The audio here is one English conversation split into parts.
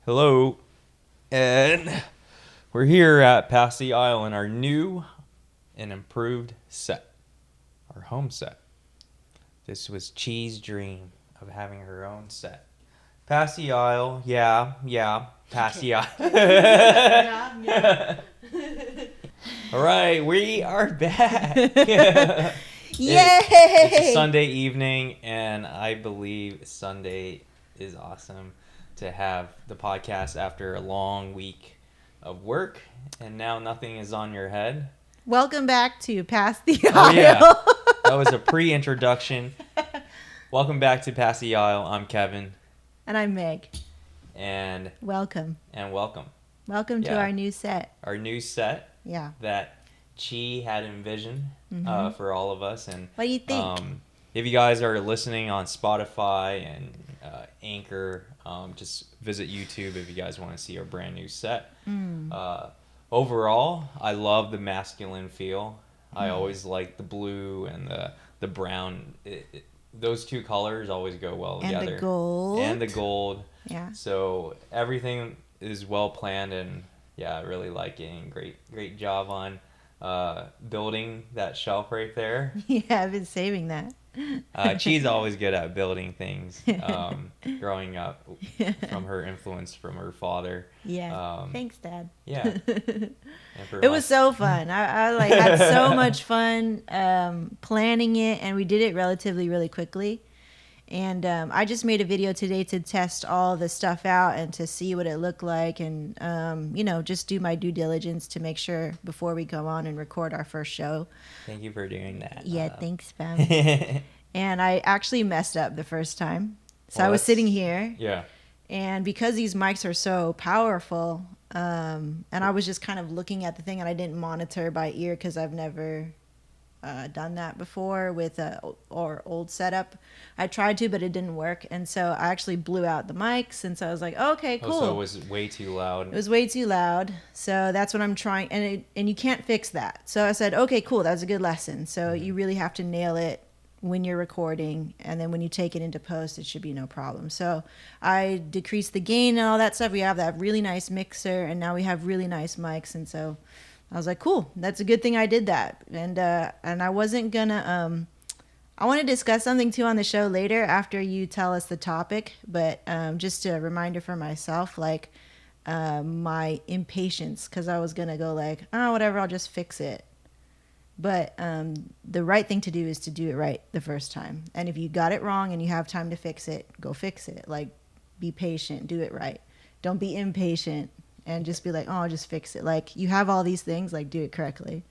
Hello, and we're here at Pass the Isle in our new and improved set, our home set. This was Chi's dream of having her own set. Pass the Isle, yeah, Pass the Isle. Yeah. All right, we are back. Yay! It's a Sunday evening, and I believe Sunday is awesome to have the podcast after a long week of work, and now nothing is on your head. Welcome back to Pass the Aisle. Oh yeah, that was a pre-introduction. Welcome back to Pass the Aisle. I'm Kevin. And I'm Meg. And welcome. Welcome to our new set. Our new set. Yeah. That Chi had envisioned for all of us. And what do you think? If you guys are listening on Spotify and Anchor, just visit YouTube if you guys want to see our brand new set. Overall, I love the masculine feel. I always like the blue and the brown. Those two colors always go well together. And the gold. Yeah. So everything is well planned, and yeah, I really like it. Great job on building that shelf right there. Yeah, I've been saving that. She's always good at building things. Growing up from her influence from her father. Yeah. Thanks, Dad. Yeah. It was so fun. I had so much fun planning it, and we did it really quickly. And I just made a video today to test all the stuff out and to see what it looked like, and just do my due diligence to make sure before we go on and record our first show. Thank you for doing that. Yeah, thanks, fam. And I actually messed up the first time. So I was sitting here. Yeah. And because these mics are so powerful, and I was just kind of looking at the thing, and I didn't monitor by ear because I've never done that before with or old setup. I tried to, but it didn't work, and so I actually blew out the mics, and so I was like, okay, cool. So it was way too loud. It was way too loud, so that's what I'm trying, and you can't fix that. So I said, okay, cool, that's a good lesson. So you really have to nail it when you're recording, and then when you take it into post, it should be no problem. So I decreased the gain and all that stuff. We have that really nice mixer, and now we have really nice mics, and so I was like, cool, that's a good thing I did that. And I wasn't gonna I want to discuss something too on the show later after you tell us the topic, but just a reminder for myself, like my impatience, because I was gonna go like, oh, whatever, I'll just fix it. But the right thing to do is to do it right the first time. And if you got it wrong and you have time to fix it, go fix it. Like, be patient, do it right. Don't be impatient and just be like, oh, I'll just fix it. Like, you have all these things, like, do it correctly.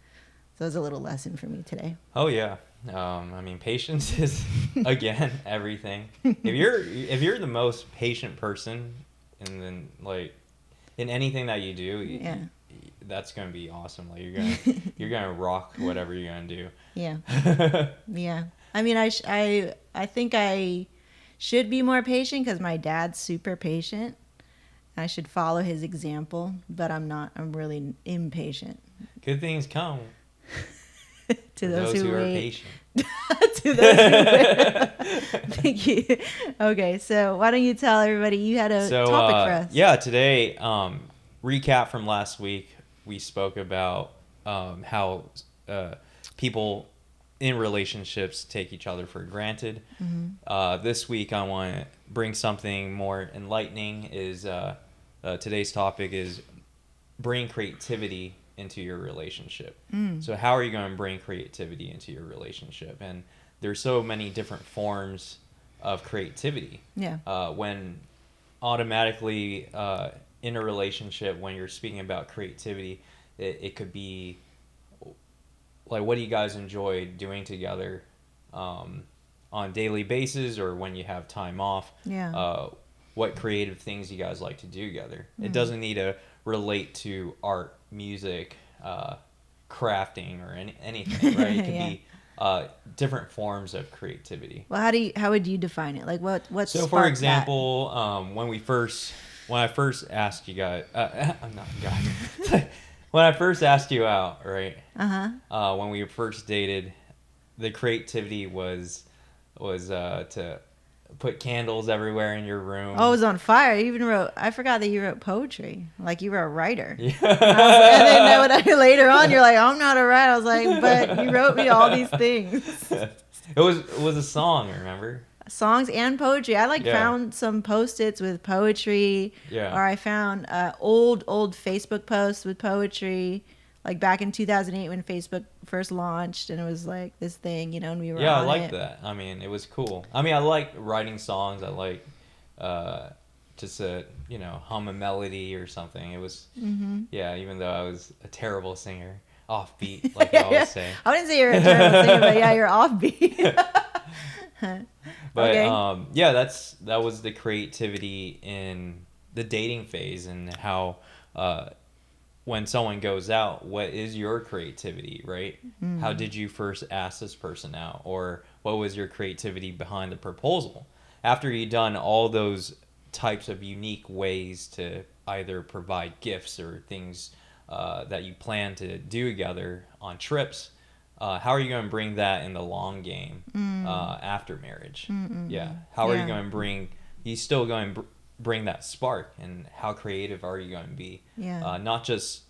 So it was a little lesson for me today. Oh yeah. Patience is again everything. If you're the most patient person, and then like in anything that you do, that's gonna be awesome. Like you're gonna rock whatever you're gonna do. Yeah. Yeah. I mean, I think I should be more patient because my dad's super patient. I should follow his example, but I'm not. I'm really impatient. Good things come to those who are wait. patient. To those who wait. Thank you. Okay, so why don't you tell everybody you had a topic for us? Yeah, today, recap from last week, we spoke about how people in relationships take each other for granted. This week, I want to bring something more enlightening. Today's topic is bring creativity into your relationship. So how are you going to bring creativity into your relationship? And there's so many different forms of creativity. Yeah. When automatically in a relationship, when you're speaking about creativity, it could be like, what do you guys enjoy doing together on a daily basis, or when you have time off? Yeah. What creative things you guys like to do together. It doesn't need to relate to art, music, crafting, or anything, right? It could be different forms of creativity. Well, how would you define it? Like, what's so? For example, when I first asked you guys, I'm not guy. When I first asked you out, right? When we first dated, the creativity was to put candles everywhere in your room. Oh, it was on fire. You even wrote. I forgot that you wrote poetry. Like you were a writer. Yeah. And then later on, you're like, I'm not a writer. I was like, but you wrote me all these things. It was a song, remember? Songs and poetry. I found some Post-its with poetry. Yeah. Or I found old Facebook posts with poetry. Like back in 2008 when Facebook first launched, and it was like this thing, and we were Yeah, I on liked it. that. I mean, it was cool. I mean, I like writing songs. I like just hum a melody or something. It was, yeah, even though I was a terrible singer, offbeat, like I always say. I wouldn't say you're a terrible singer, but yeah, you're offbeat. But Okay. yeah, that was the creativity in the dating phase, and how when someone goes out, what is your creativity, right? How did you first ask this person out? Or what was your creativity behind the proposal? After you've done all those types of unique ways to either provide gifts or things that you plan to do together on trips, how are you going to bring that in the long game after marriage? Yeah. How are you going to you still going to bring that spark, and how creative are you going to be? Yeah. Not just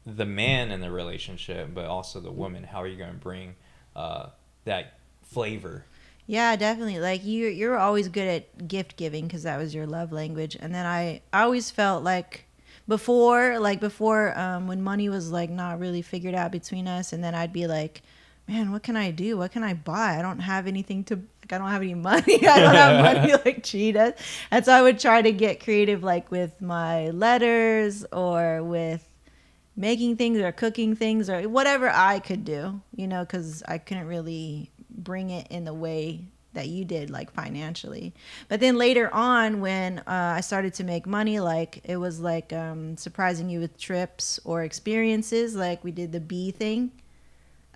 the man in the relationship, but also the woman. How are you going to bring that flavor? Yeah, definitely. Like you're always good at gift giving because that was your love language. And then I always felt like before when money was like not really figured out between us, and then I'd be like, man, what can I do? What can I buy? I don't have anything to, like, I don't have any money. I don't have money like she does. And so I would try to get creative, like with my letters or with making things or cooking things or whatever I could do, because I couldn't really bring it in the way that you did, like financially. But then later on, when I started to make money, like it was like surprising you with trips or experiences. Like we did the bee thing,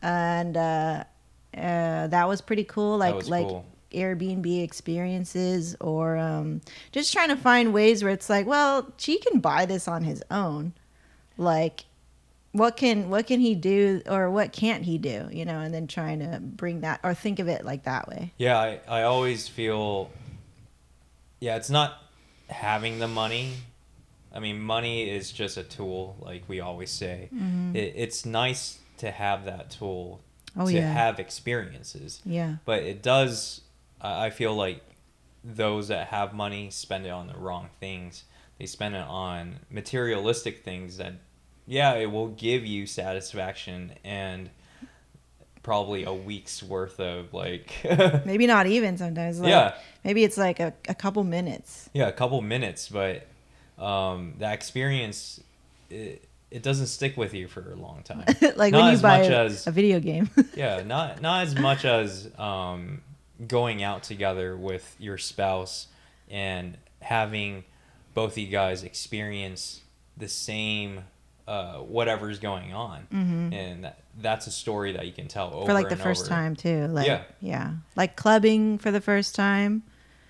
and that was pretty cool. Like Cool. Airbnb experiences, or just trying to find ways where it's like, well, she can buy this on his own. Like, what can he do, or what can't he do, and then trying to bring that, or think of it like that way. Yeah, I always feel, yeah, it's not having the money. I mean, money is just a tool, like we always say. It's nice to have that tool to have experiences. Yeah. But it does, I feel like those that have money spend it on the wrong things. They spend it on materialistic things that, yeah, it will give you satisfaction and probably a week's worth of like maybe not even sometimes. Like, yeah. Maybe it's like a couple minutes. Yeah, a couple minutes, but that experience, it doesn't stick with you for a long time. Like not when you as buy much as, a video game. yeah, not as much as going out together with your spouse and having both of you guys experience the same whatever's going on, and that's a story that you can tell over for like the and first over. time too. Like, yeah, like clubbing for the first time.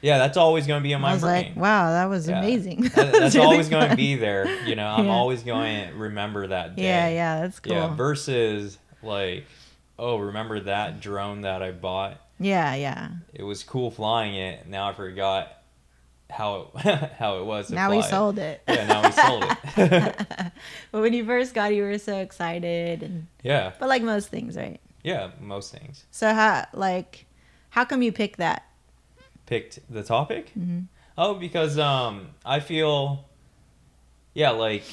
Yeah, that's always going to be in my I was brain. like, wow, that was amazing. That's really always going to fun. be there. I'm always going to remember that day. Yeah, that's cool. Yeah, versus like, oh, remember that drone that I bought? Yeah. It was cool flying it. Now I forgot how it was to Now fly we sold it. Yeah, now we sold it. But when you first got it, you were so excited, and Yeah. but like most things, right? Yeah, most things. So how come you picked that? Picked the topic? Oh, because I feel, yeah, like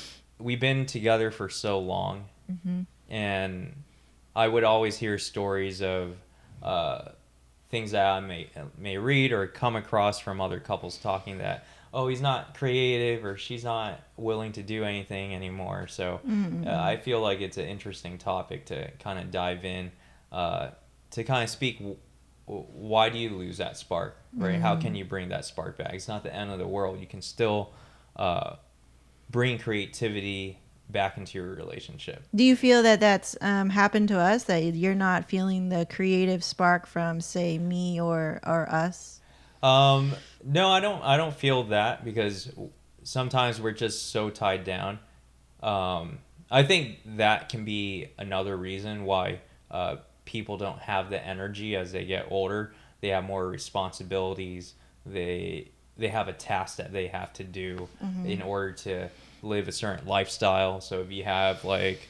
we've been together for so long, and I would always hear stories of things that I may read or come across from other couples talking that, oh, he's not creative or she's not willing to do anything anymore. So I feel like it's an interesting topic to kind of dive in, to kind of speak. Why do you lose that spark, right? How can you bring that spark back? It's not the end of the world. You can still bring creativity back into your relationship. Do you feel that that's happened to us, that you're not feeling the creative spark from, say, me or us? No, I don't feel that, because sometimes we're just so tied down. I think that can be another reason why people don't have the energy as they get older. They have more responsibilities. they have a task that they have to do in order to live a certain lifestyle. So if you have like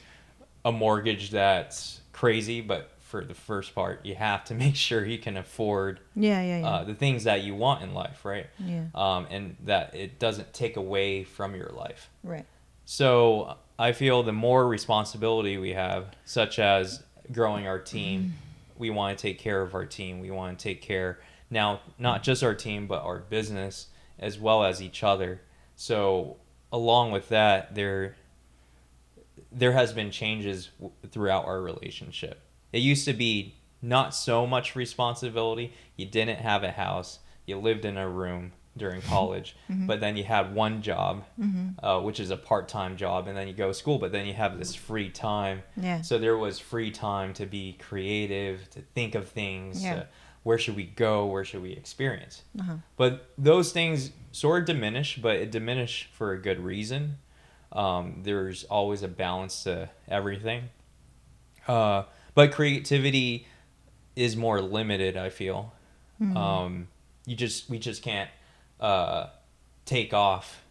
a mortgage that's crazy, but for the first part, you have to make sure you can afford the things that you want in life, right? And that it doesn't take away from your life. Right. So I feel the more responsibility we have, such as growing our team, we want to take care of our team. We want to take care now, not just our team, but our business as well as each other. So along with that, there has been changes throughout our relationship. It used to be not so much responsibility. You didn't have a house. You lived in a room during college, but then you had one job, which is a part-time job, and then you go to school, but then you have this free time. So there was free time to be creative, to think of things. Where should we go? Where should we experience? But those things sort of diminish, but it diminished for a good reason. There's always a balance to everything. But creativity is more limited, I feel. We just can't take off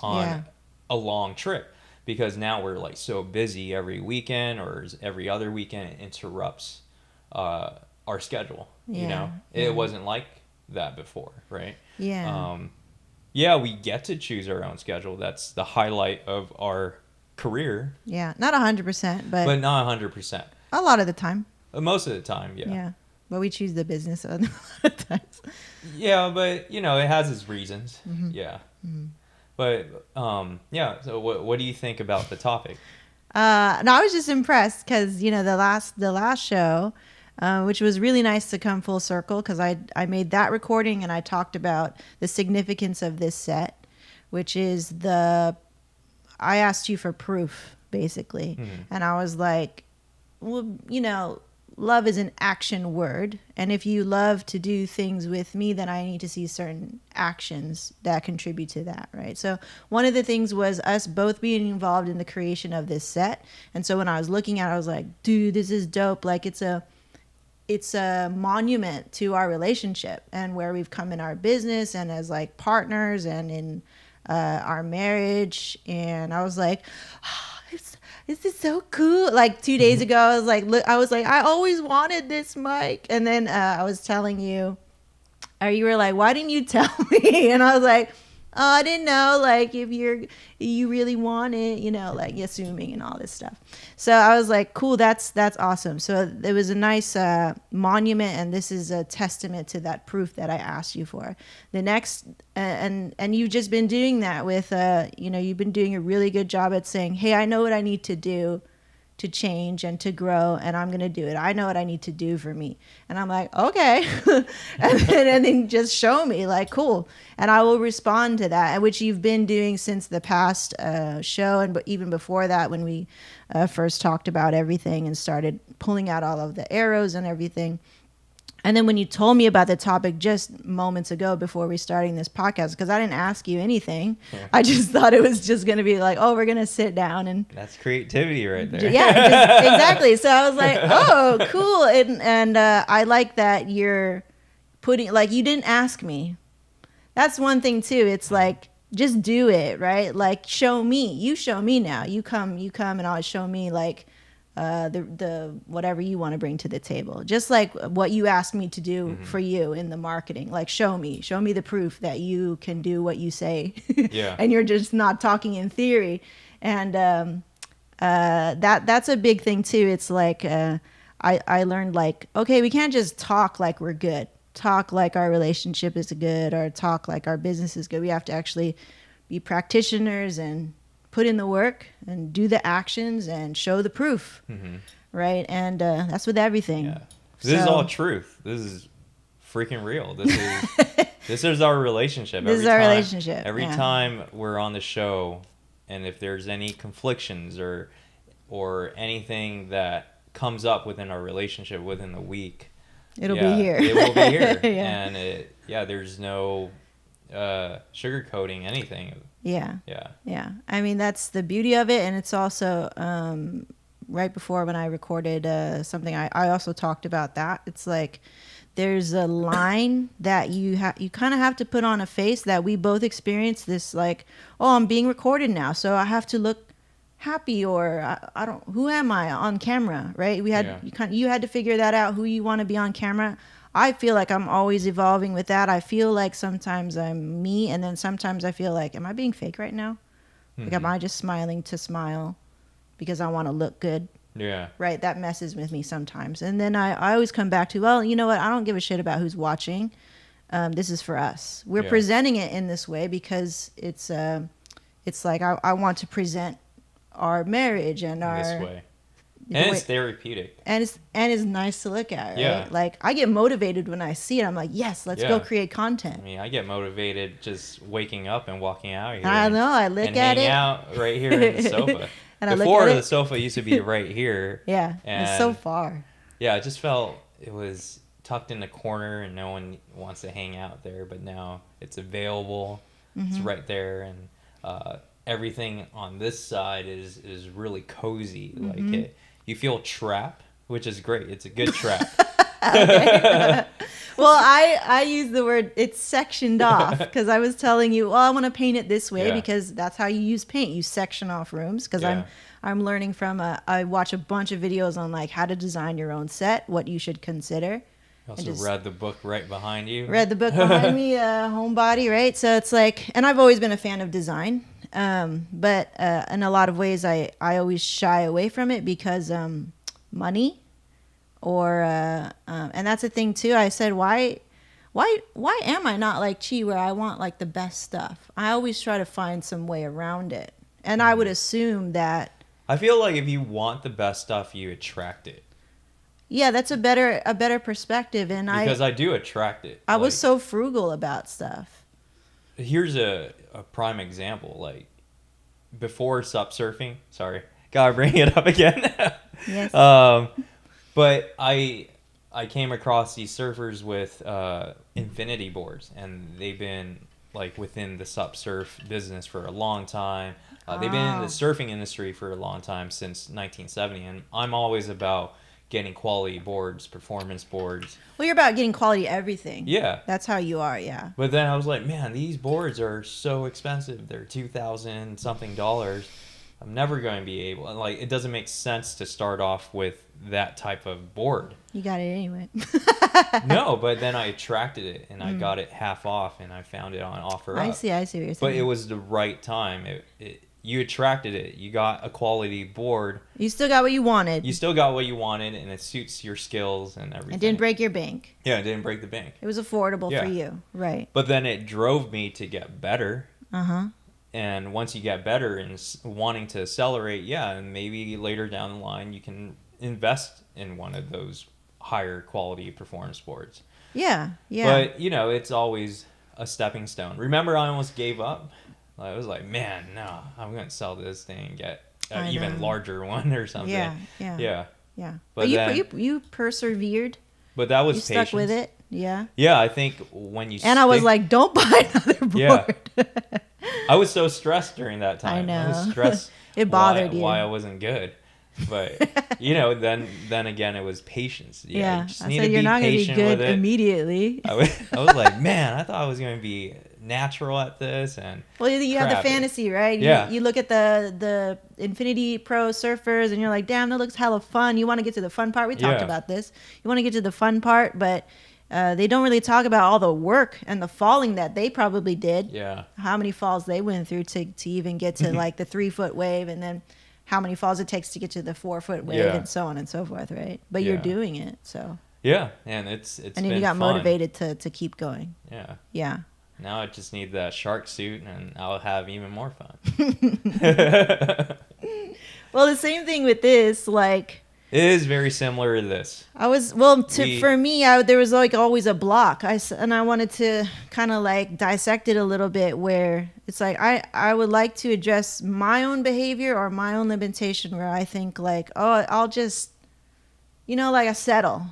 on a long trip, because now we're like so busy every weekend or every other weekend. It interrupts our schedule. You know, it wasn't like that before, right? We get to choose our own schedule. That's the highlight of our career. Not 100%, but not 100%. A lot of the time. Most of the time, But we choose the business a lot of times. But you know, it has its reasons. But so what do you think about the topic? No, I was just impressed because, you know, the last show, which was really nice to come full circle, because I made that recording and I talked about the significance of this set, which is I asked you for proof, basically. And I was like, well, you know, love is an action word. And if you love to do things with me, then I need to see certain actions that contribute to that, right? So one of the things was us both being involved in the creation of this set. And so when I was looking at it, I was like, dude, this is dope. Like it's a monument to our relationship and where we've come in our business and as like partners and in our marriage. And I was like, this is so cool. Like 2 days ago, I was like, I always wanted this mic. And then I was telling you, or you were like, why didn't you tell me? And I was like, oh, I didn't know, like, if you really want it, you know, like assuming and all this stuff. So I was like, cool, that's awesome. So it was a nice monument, and this is a testament to that proof that I asked you for. The next, and you've just been doing that with, you know, you've been doing a really good job at saying, hey, I know what I need to do to change and to grow, and I'm going to do it. I know what I need to do for me. And I'm like, okay. and then just show me, like, cool. And I will respond to that, which you've been doing since the past show, and even before that, when we first talked about everything and started pulling out all of the arrows and everything. And then when you told me about the topic just moments ago before we starting this podcast, because I didn't ask you anything, I just thought it was just going to be like, oh, we're going to sit down and... That's creativity right there. Yeah, exactly. So I was like, oh, cool. And I like that you're putting, like, you didn't ask me. That's one thing too. It's like, just do it, right? Like, show me. You show me now. You come and always show me, like, the whatever you want to bring to the table, just like what you asked me to do for you in the marketing. Like, show me the proof that you can do what you say. And you're just not talking in theory. And that's a big thing too. It's like I learned, like, okay, we can't just talk like we're good, talk like our relationship is good, or talk like our business is good. We have to actually be practitioners and put in the work and do the actions and show the proof, right? And that's with everything. This is all truth. This is freaking real. This is our relationship. This is our relationship. Every time we're on the show, and if there's any conflictions or anything that comes up within our relationship within the week, it'll be here. It will be here. And there's no sugarcoating anything. Yeah. I mean, that's the beauty of it. And it's also right before when I recorded something, I also talked about that. It's like there's a line that you kind of have to put on a face that we both experience this, like, oh, I'm being recorded now, so I have to look happy, or I don't, who am I on camera, right? You had to figure that out, who you want to be on camera. I feel like I'm always evolving with that. I feel like sometimes I'm me, and then sometimes I feel like, am I being fake right now? Like, am I just smiling to smile because I want to look good? Yeah. Right. That messes with me sometimes. And then I always come back to, well, you know what? I don't give a shit about who's watching. This is for us. We're presenting it in this way because it's like I want to present our marriage and our this way. And it's therapeutic. And it's nice to look at, right? Yeah. Like, I get motivated when I see it. I'm like, yes, let's go create content. I mean, I get motivated just waking up and walking out here. I know. I look at it. And hanging out right here in the sofa. And Before, the sofa used to be right here. Yeah. And it's so far. Yeah, I just felt it was tucked in the corner and no one wants to hang out there. But now it's available. It's right there. And everything on this side is really cozy. Like you feel trapped, which is great. It's a good trap. Well, I use the word, it's sectioned off, because I was telling you, well, I want to paint it this way because that's how you use paint. You section off rooms, because I'm learning from I watch a bunch of videos on like how to design your own set, what you should consider. You also read the book right behind you. Read the book behind me, Homebody, right? So it's like, and I've always been a fan of design, but in a lot of ways I always shy away from it because money. Or and that's the thing too. I said, why am I not like Chi, where I want like the best stuff? I always try to find some way around it, and I would assume that. I feel like if you want the best stuff, you attract it. Yeah, that's a better perspective, and because I do attract it. I was so frugal about stuff. Here's a prime example. Like before sup surfing, sorry, gotta bring it up again. Yes. But I came across these surfers with infinity boards, and they've been like within the sup surf business for a long time. They've been in the surfing industry for a long time, since 1970, and I'm always about getting quality boards, performance boards. Well, you're about getting quality everything. Yeah. That's how you are, yeah. But then I was like, man, these boards are so expensive. They're $2,000 something. I'm never going to be able, like, it doesn't make sense to start off with that type of board. You got it anyway. No, but then I attracted it, and I got it half off, and I found it on OfferUp. I see what you're saying. But it was the right time. You attracted it. You got a quality board. You still got what you wanted. You still got what you wanted, and it suits your skills and everything. It didn't break your bank. Yeah, it didn't break the bank. It was affordable for you, right? But then it drove me to get better. Uh-huh. And once you get better and wanting to accelerate, and maybe later down the line you can invest in one of those higher quality performance boards. Yeah. But, it's always a stepping stone. Remember, I almost gave up. I was like, man, no, I'm going to sell this thing and get an even larger one or something. Yeah. But you persevered. But that was patience. You stuck with it. Yeah. Yeah, I think when you I was like, don't buy another board. Yeah. I was so stressed during that time. I know. I was stressed. It bothered you. Why I wasn't good. But, then again, it was patience. Yeah. Just I need said to you're be not going to be patient good with it. immediately. I was like, man, I thought I was going to be natural at this. And well, you have the fantasy, right? Yeah. You look at the Infinity Pro surfers and you're like, damn, that looks hella fun. You want to get to the fun part. We talked about this. You want to get to the fun part, but they don't really talk about all the work and the falling that they probably did. Yeah. How many falls they went through to even get to like the 3-foot wave, and then how many falls it takes to get to the 4-foot wave, and so on and so forth, right? But you're doing it, so. Yeah, and it's and been then you got fun. motivated to keep going. Yeah. Yeah. Now I just need that shark suit, and I'll have even more fun. Well, the same thing with this, like. It is very similar to this. For me, there was like always a block. I wanted to kind of like dissect it a little bit, where it's like I would like to address my own behavior or my own limitation, where I think like, oh, I'll just, like I settle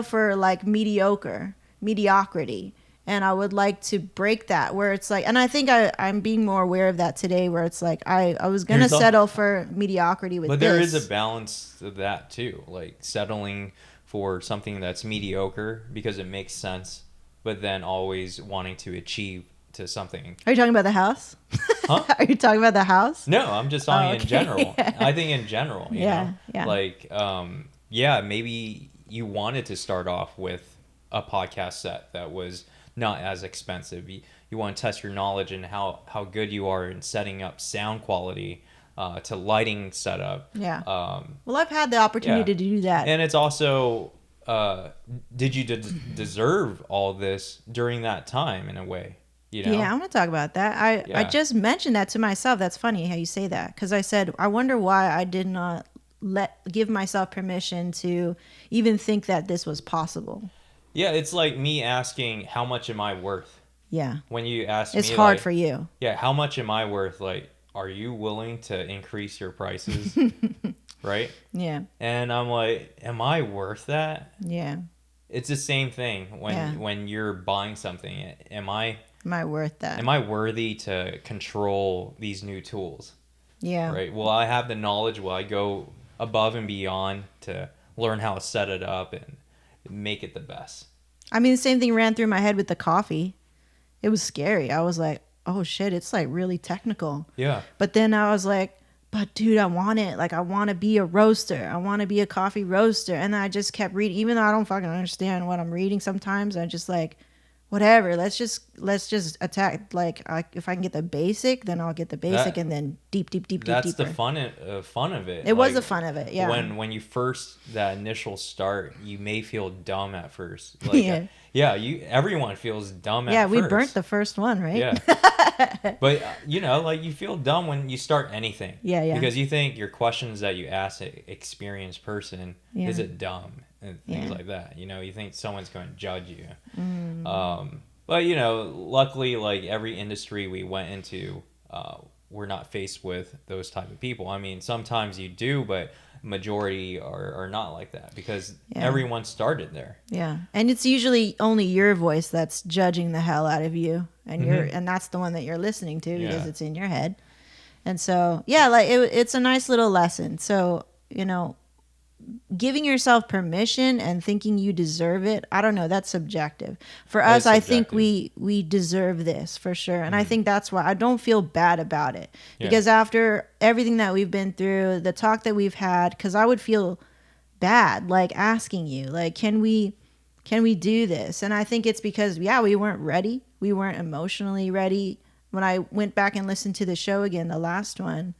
for like mediocrity. And I would like to break that, where it's like, and I think I'm being more aware of that today, where it's like I was going to settle for mediocrity with this. But there is a balance to that too, like settling for something that's mediocre because it makes sense, but then always wanting to achieve to something. Are you talking about the house? Huh? Are you talking about the house? No, I'm just talking in okay. general. I think in general, you know, Yeah. like, maybe you wanted to start off with a podcast set that was not as expensive. You want to test your knowledge and how good you are in setting up sound quality, to lighting setup. Yeah. Well, I've had the opportunity to do that. And it's also, did you deserve all this during that time in a way? You know? Yeah, I want to talk about that. I just mentioned that to myself. That's funny how you say that, because I said, I wonder why I did not give myself permission to even think that this was possible. Yeah, it's like me asking, how much am I worth? Yeah. When you ask it's me, hard like, for you. Yeah, how much am I worth? Like, are you willing to increase your prices? Right? Yeah. And I'm like, am I worth that? Yeah. It's the same thing when you're buying something. Am I worth that? Am I worthy to control these new tools? Yeah. Right? Will I have the knowledge? Will I go above and beyond to learn how to set it up and make it the best? I mean, the same thing ran through my head with the coffee. It was scary. I was like, oh shit, it's like really technical. Yeah. But then I was like, but dude, I want it. Like, I want to be a roaster. I want to be a coffee roaster. And I just kept reading, even though I don't fucking understand what I'm reading sometimes. I just like, whatever. Let's just attack. Like, if I can get the basic, then I'll get the basic, and then deep. That's deeper. the fun of it. It was the fun of it. Yeah. When you first, that initial start, you may feel dumb at first. Like, everyone feels dumb at first. Yeah, we burnt the first one, right? Yeah. But, like, you feel dumb when you start anything. Yeah. Because you think your questions that you ask an experienced person, is it dumb? And things like that. You think someone's going to judge you. But, luckily, like, every industry we went into, we're not faced with those type of people. I mean, sometimes you do, but majority are not like that because everyone started there. Yeah. And it's usually only your voice that's judging the hell out of you, and and that's the one that you're listening to because it's in your head. And so, like it's a nice little lesson. So, giving yourself permission and thinking you deserve it, I don't know, that's subjective. For us, I think we deserve this for sure. And I think that's why I don't feel bad about it. Because after everything that we've been through, the talk that we've had, because I would feel bad, like asking you, like, can we do this? And I think it's because, we weren't ready. We weren't emotionally ready. When I went back and listened to the show again, the last one,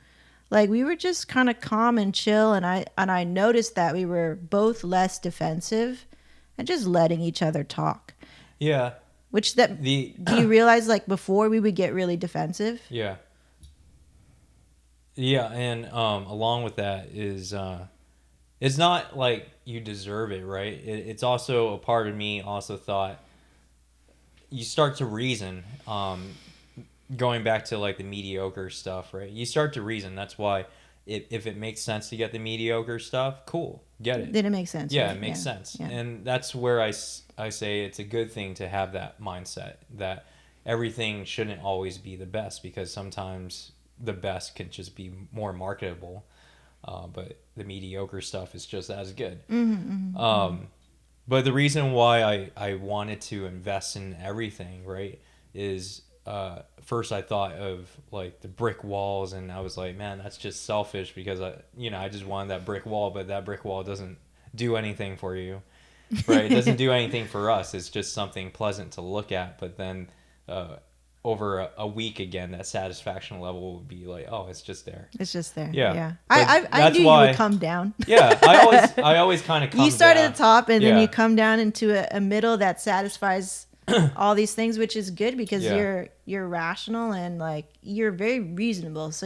like, we were just kind of calm and chill, and I noticed that we were both less defensive and just letting each other talk. Yeah. Do you realize, like, before we would get really defensive? Yeah. Yeah, and along with that is it's not like you deserve it, right? It's also a part of me also thought you start to reason. Going back to like the mediocre stuff, right? You start to reason. That's why if it makes sense to get the mediocre stuff, cool, get it. Then it makes sense. Yeah, right? it makes sense. Yeah. And that's where I say it's a good thing to have that mindset that everything shouldn't always be the best because sometimes the best can just be more marketable. But the mediocre stuff is just as good. But the reason why I wanted to invest in everything, right, is first I thought of like the brick walls, and I was like, man, that's just selfish because I just wanted that brick wall, but that brick wall doesn't do anything for you, right? It doesn't do anything for us. It's just something pleasant to look at, but then over a week again, that satisfaction level would be like, oh, it's just there. It's just there. Yeah. Yeah. I knew you would come down. Yeah. I always kind of come down. You start at the top and then you come down into a middle that satisfies all these things, which is good because you're rational and like you're very reasonable. So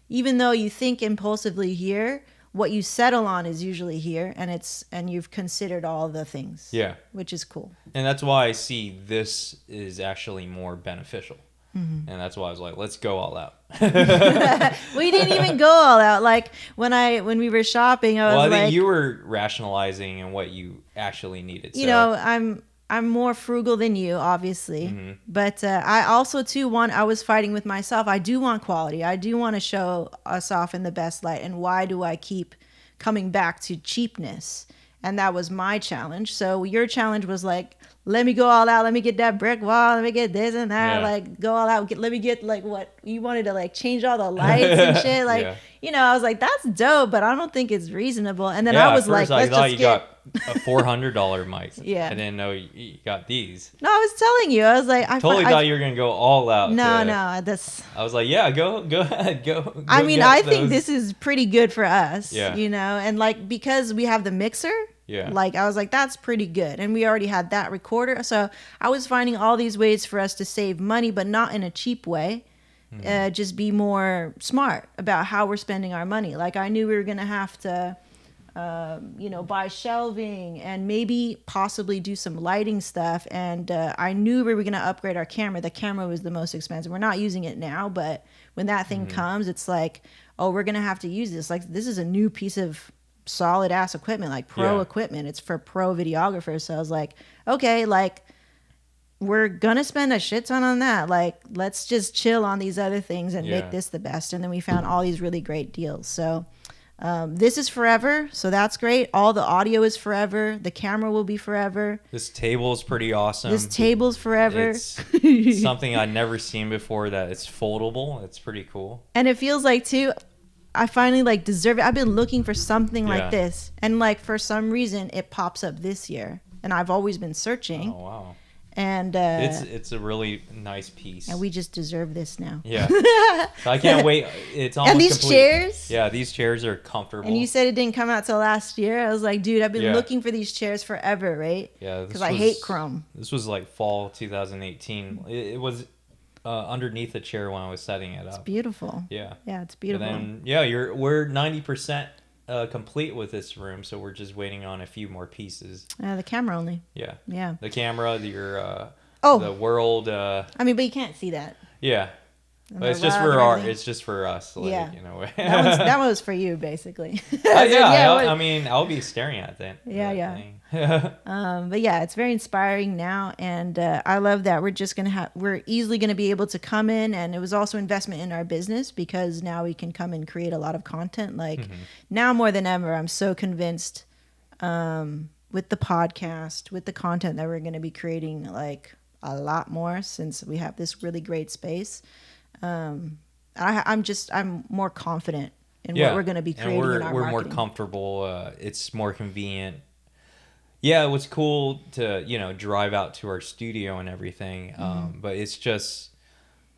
even though you think impulsively here, what you settle on is usually here, and you've considered all the things. Yeah. Which is cool. And that's why I see this is actually more beneficial. And that's why I was like, let's go all out. We didn't even go all out. Like when we were shopping, I think you were rationalizing and what you actually needed. You know, I'm more frugal than you, obviously. But I also, too, I was fighting with myself. I do want quality. I do want to show us off in the best light. And why do I keep coming back to cheapness? And that was my challenge. So your challenge was like, let me go all out. Let me get that brick wall. Let me get this and that. Yeah. Like, go all out. Let me get like what you wanted to like change all the lights and shit. Like, Yeah. you know, I was like, that's dope, but I don't think it's reasonable. And then Yeah, I was at like, first I let's thought just you get. got a $400 mic. Yeah. I didn't know you got these. No, I was telling you. I was like, I Totally thought you were gonna go all out. No, to- no, that's. I was like, yeah, go ahead, go. I mean, I think those. this is pretty good for us. Yeah. You know, and like because we have the mixer. Yeah. Like I was like, that's pretty good, and we already had that recorder. So I was finding all these ways for us to save money, but not in a cheap way. Just be more smart about how we're spending our money. Like I knew we were gonna have to. Buy shelving and maybe possibly do some lighting stuff. And I knew we were going to upgrade our camera. The camera was the most expensive. We're not using it now, but when that thing comes, it's like, oh, we're going to have to use this. Like this is a new piece of solid ass equipment, like pro equipment. It's for pro videographers. So I was like, okay, like we're going to spend a shit ton on that. Like, let's just chill on these other things and make this the best. And then we found all these really great deals. So this is forever, so that's great. All the audio is forever. The camera will be forever. This table is pretty awesome. This table's forever. It's something I'd never seen before that it's foldable. It's pretty cool. And it feels like, too, I finally, like, deserve it. I've been looking for something like this. And, like, for some reason, it pops up this year. And I've always been searching. Oh, wow. And it's a really nice piece. And we just deserve this now. Yeah. So I can't wait. It's almost And these complete. chairs? Yeah, these chairs are comfortable. And you said it didn't come out till last year. I was like, dude, I've been Yeah. looking for these chairs forever, right? Yeah. Because I hate chrome. This was like fall 2018. It was underneath a chair when I was setting it up. It's beautiful. Yeah. Yeah, it's beautiful. And then, we're 90% complete with this room, so we're just waiting on a few more pieces. The camera only. Yeah. Yeah. The camera, the world. I mean, but you can't see that. Yeah. And But the it's just rug for and our. everything. It's just for us. Like, Yeah. You know. That one was for you, basically. I mean, I'll be staring at that. Yeah, that yeah. thing. But yeah, it's very inspiring now, and I love that we're easily gonna be able to come in, and it was also investment in our business because now we can come and create a lot of content. Like now more than ever, I'm so convinced with the podcast, with the content that we're gonna be creating, like a lot more since we have this really great space. I'm more confident in what we're going to be creating in our we're marketing. more comfortable. It's more convenient. Yeah, it was cool to drive out to our studio and everything. But it's just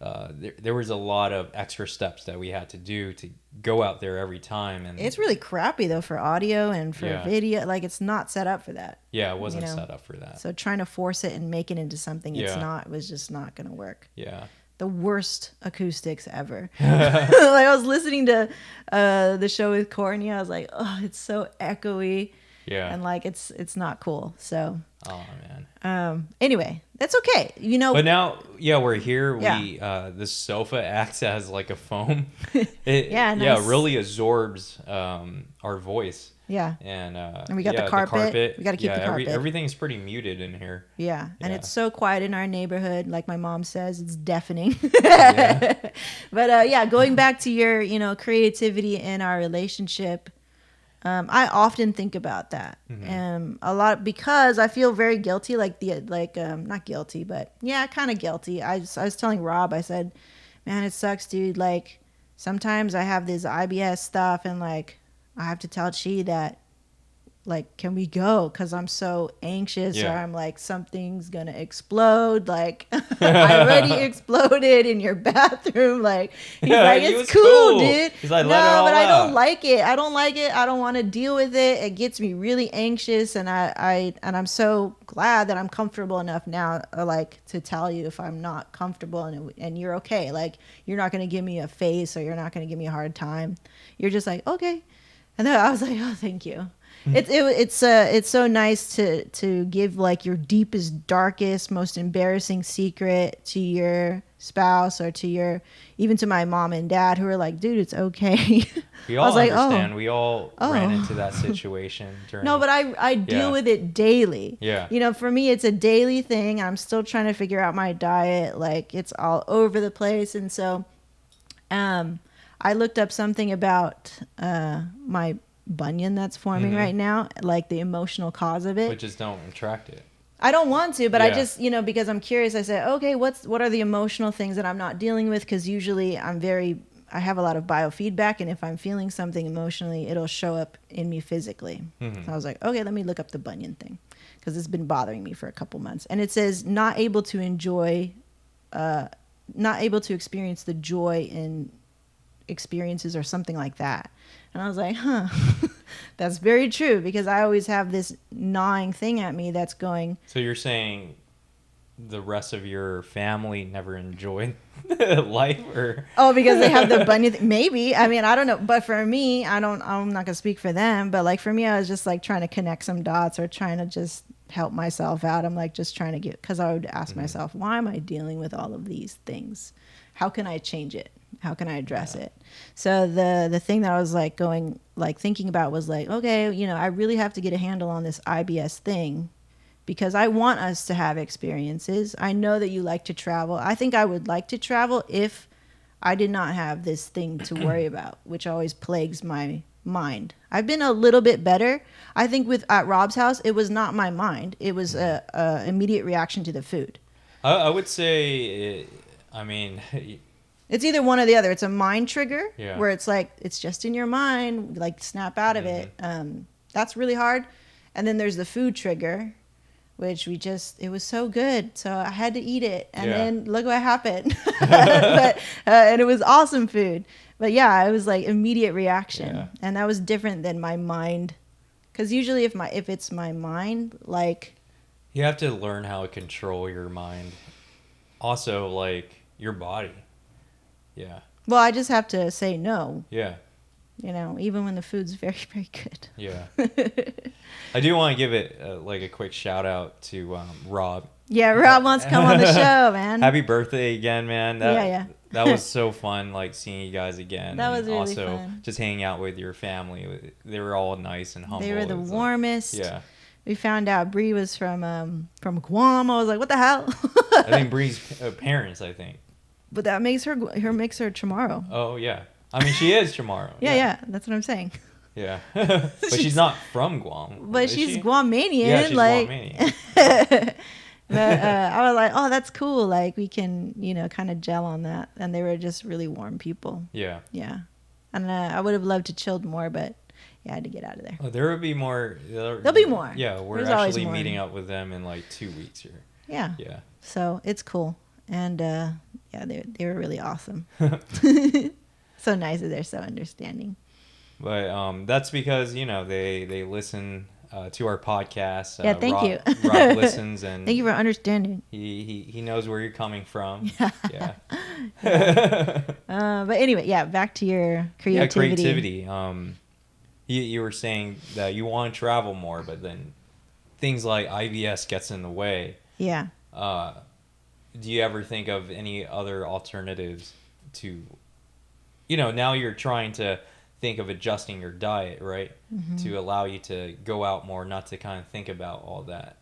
there was a lot of extra steps that we had to do to go out there every time, and it's really crappy though for audio and for video. Like it's not set up for that. Yeah, it wasn't set up for that. So trying to force it and make it into something it's not was just not going to work. Yeah. The worst acoustics ever. Like I was listening to the show with Courtney. I was like, oh, it's so echoey. Yeah. And like it's not cool. So oh man. Anyway, that's okay. But now we're here. Yeah. We this sofa acts as like a foam. Nice. Really absorbs our voice. Yeah. And we got the carpet. We got to keep the carpet. Everything's pretty muted in here. Yeah. And it's so quiet in our neighborhood. Like my mom says, it's deafening. But going back to your, creativity in our relationship, I often think about that. A lot because I feel very guilty, not guilty, but yeah, kind of guilty. I was telling Rob, I said, man, it sucks, dude. Like sometimes I have this IBS stuff and like, I have to tell Chi that, like, can we go? Because I'm so anxious, or I'm like, something's gonna explode. Like, I already exploded in your bathroom. Like, he's like, it's cool, dude. He's like, no, let it all but I out. don't like it. I don't like it. I don't want to deal with it. It gets me really anxious, and I'm so glad that I'm comfortable enough now, like, to tell you if I'm not comfortable and you're okay. Like, you're not gonna give me a face, or you're not gonna give me a hard time. You're just like, okay. And then I was like, oh, thank you. It's so nice to give like your deepest, darkest, most embarrassing secret to your spouse or even to my mom and dad who are like, dude, it's okay. We all understand. We all ran into that situation during. No, but I deal with it daily. Yeah. For me, it's a daily thing. I'm still trying to figure out my diet. Like it's all over the place. And so, I looked up something about my bunion that's forming right now, like the emotional cause of it. But just don't retract it. I don't want to, but I just, because I'm curious, I say, okay, what are the emotional things that I'm not dealing with? Because usually I have a lot of biofeedback, and if I'm feeling something emotionally, it'll show up in me physically. So I was like, okay, let me look up the bunion thing, because it's been bothering me for a couple months. And it says not able to experience the joy in experiences or something like that. And I was like, that's very true, because I always have this gnawing thing at me that's going. So you're saying the rest of your family never enjoyed life, or? Oh, because they have the bunion thing? Maybe. I mean, I don't know. But for me, I'm not going to speak for them. But like for me, I was just like trying to connect some dots or trying to just help myself out. I'm like just trying to because I would ask myself, why am I dealing with all of these things? How can I change it? How can I address it? So the thing that I was like thinking about was like, okay, I really have to get a handle on this IBS thing, because I want us to have experiences. I know that you like to travel. I think I would like to travel if I did not have this thing to worry about, which always plagues my mind. I've been a little bit better. I think at Rob's house, it was not my mind. It was a immediate reaction to the food. I would say, it's either one or the other. It's a mind trigger where it's like, it's just in your mind, like snap out of it. That's really hard. And then there's the food trigger, which it was so good. So I had to eat it. And then look what happened. And it was awesome food. But yeah, it was like immediate reaction. Yeah. And that was different than my mind. Because usually if it's my mind, like. You have to learn how to control your mind. Also, like, your body. Yeah. Well, I just have to say no. Yeah. Even when the food's very, very good. Yeah. I do want to give it a quick shout out to Rob. Yeah, Rob wants to come on the show, man. Happy birthday again, man. Yeah. That was so fun, like seeing you guys again. That was really also fun. Just hanging out with your family. They were all nice and humble. They were the warmest. Yeah. We found out Bree was from Guam. I was like, what the hell? I think Bree's parents, I think. But that makes her Chamorro. Oh, yeah. I mean, she is Chamorro. Yeah. That's what I'm saying. Yeah. But she's not from Guam. But she's Guamanian. Yeah, she's Guamanian. But I was like, oh, that's cool. Like, we can, kind of gel on that. And they were just really warm people. Yeah. Yeah. And I would have loved to chilled more, but I had to get out of there. Oh, there will be more. There'll be more. Yeah, we're actually meeting up with them in like 2 weeks here. Yeah. Yeah. So it's cool. And they were really awesome. So nice that they're so understanding. But that's because, they listen to our podcast. Yeah, thank you. Rob listens, and thank you for understanding. He knows where you're coming from. Yeah. But anyway, back to your creativity. Yeah, creativity. You were saying that you want to travel more, but then things like IBS gets in the way. Yeah. Do you ever think of any other alternatives to, now you're trying to think of adjusting your diet, right? Mm-hmm. To allow you to go out more, not to kind of think about all that.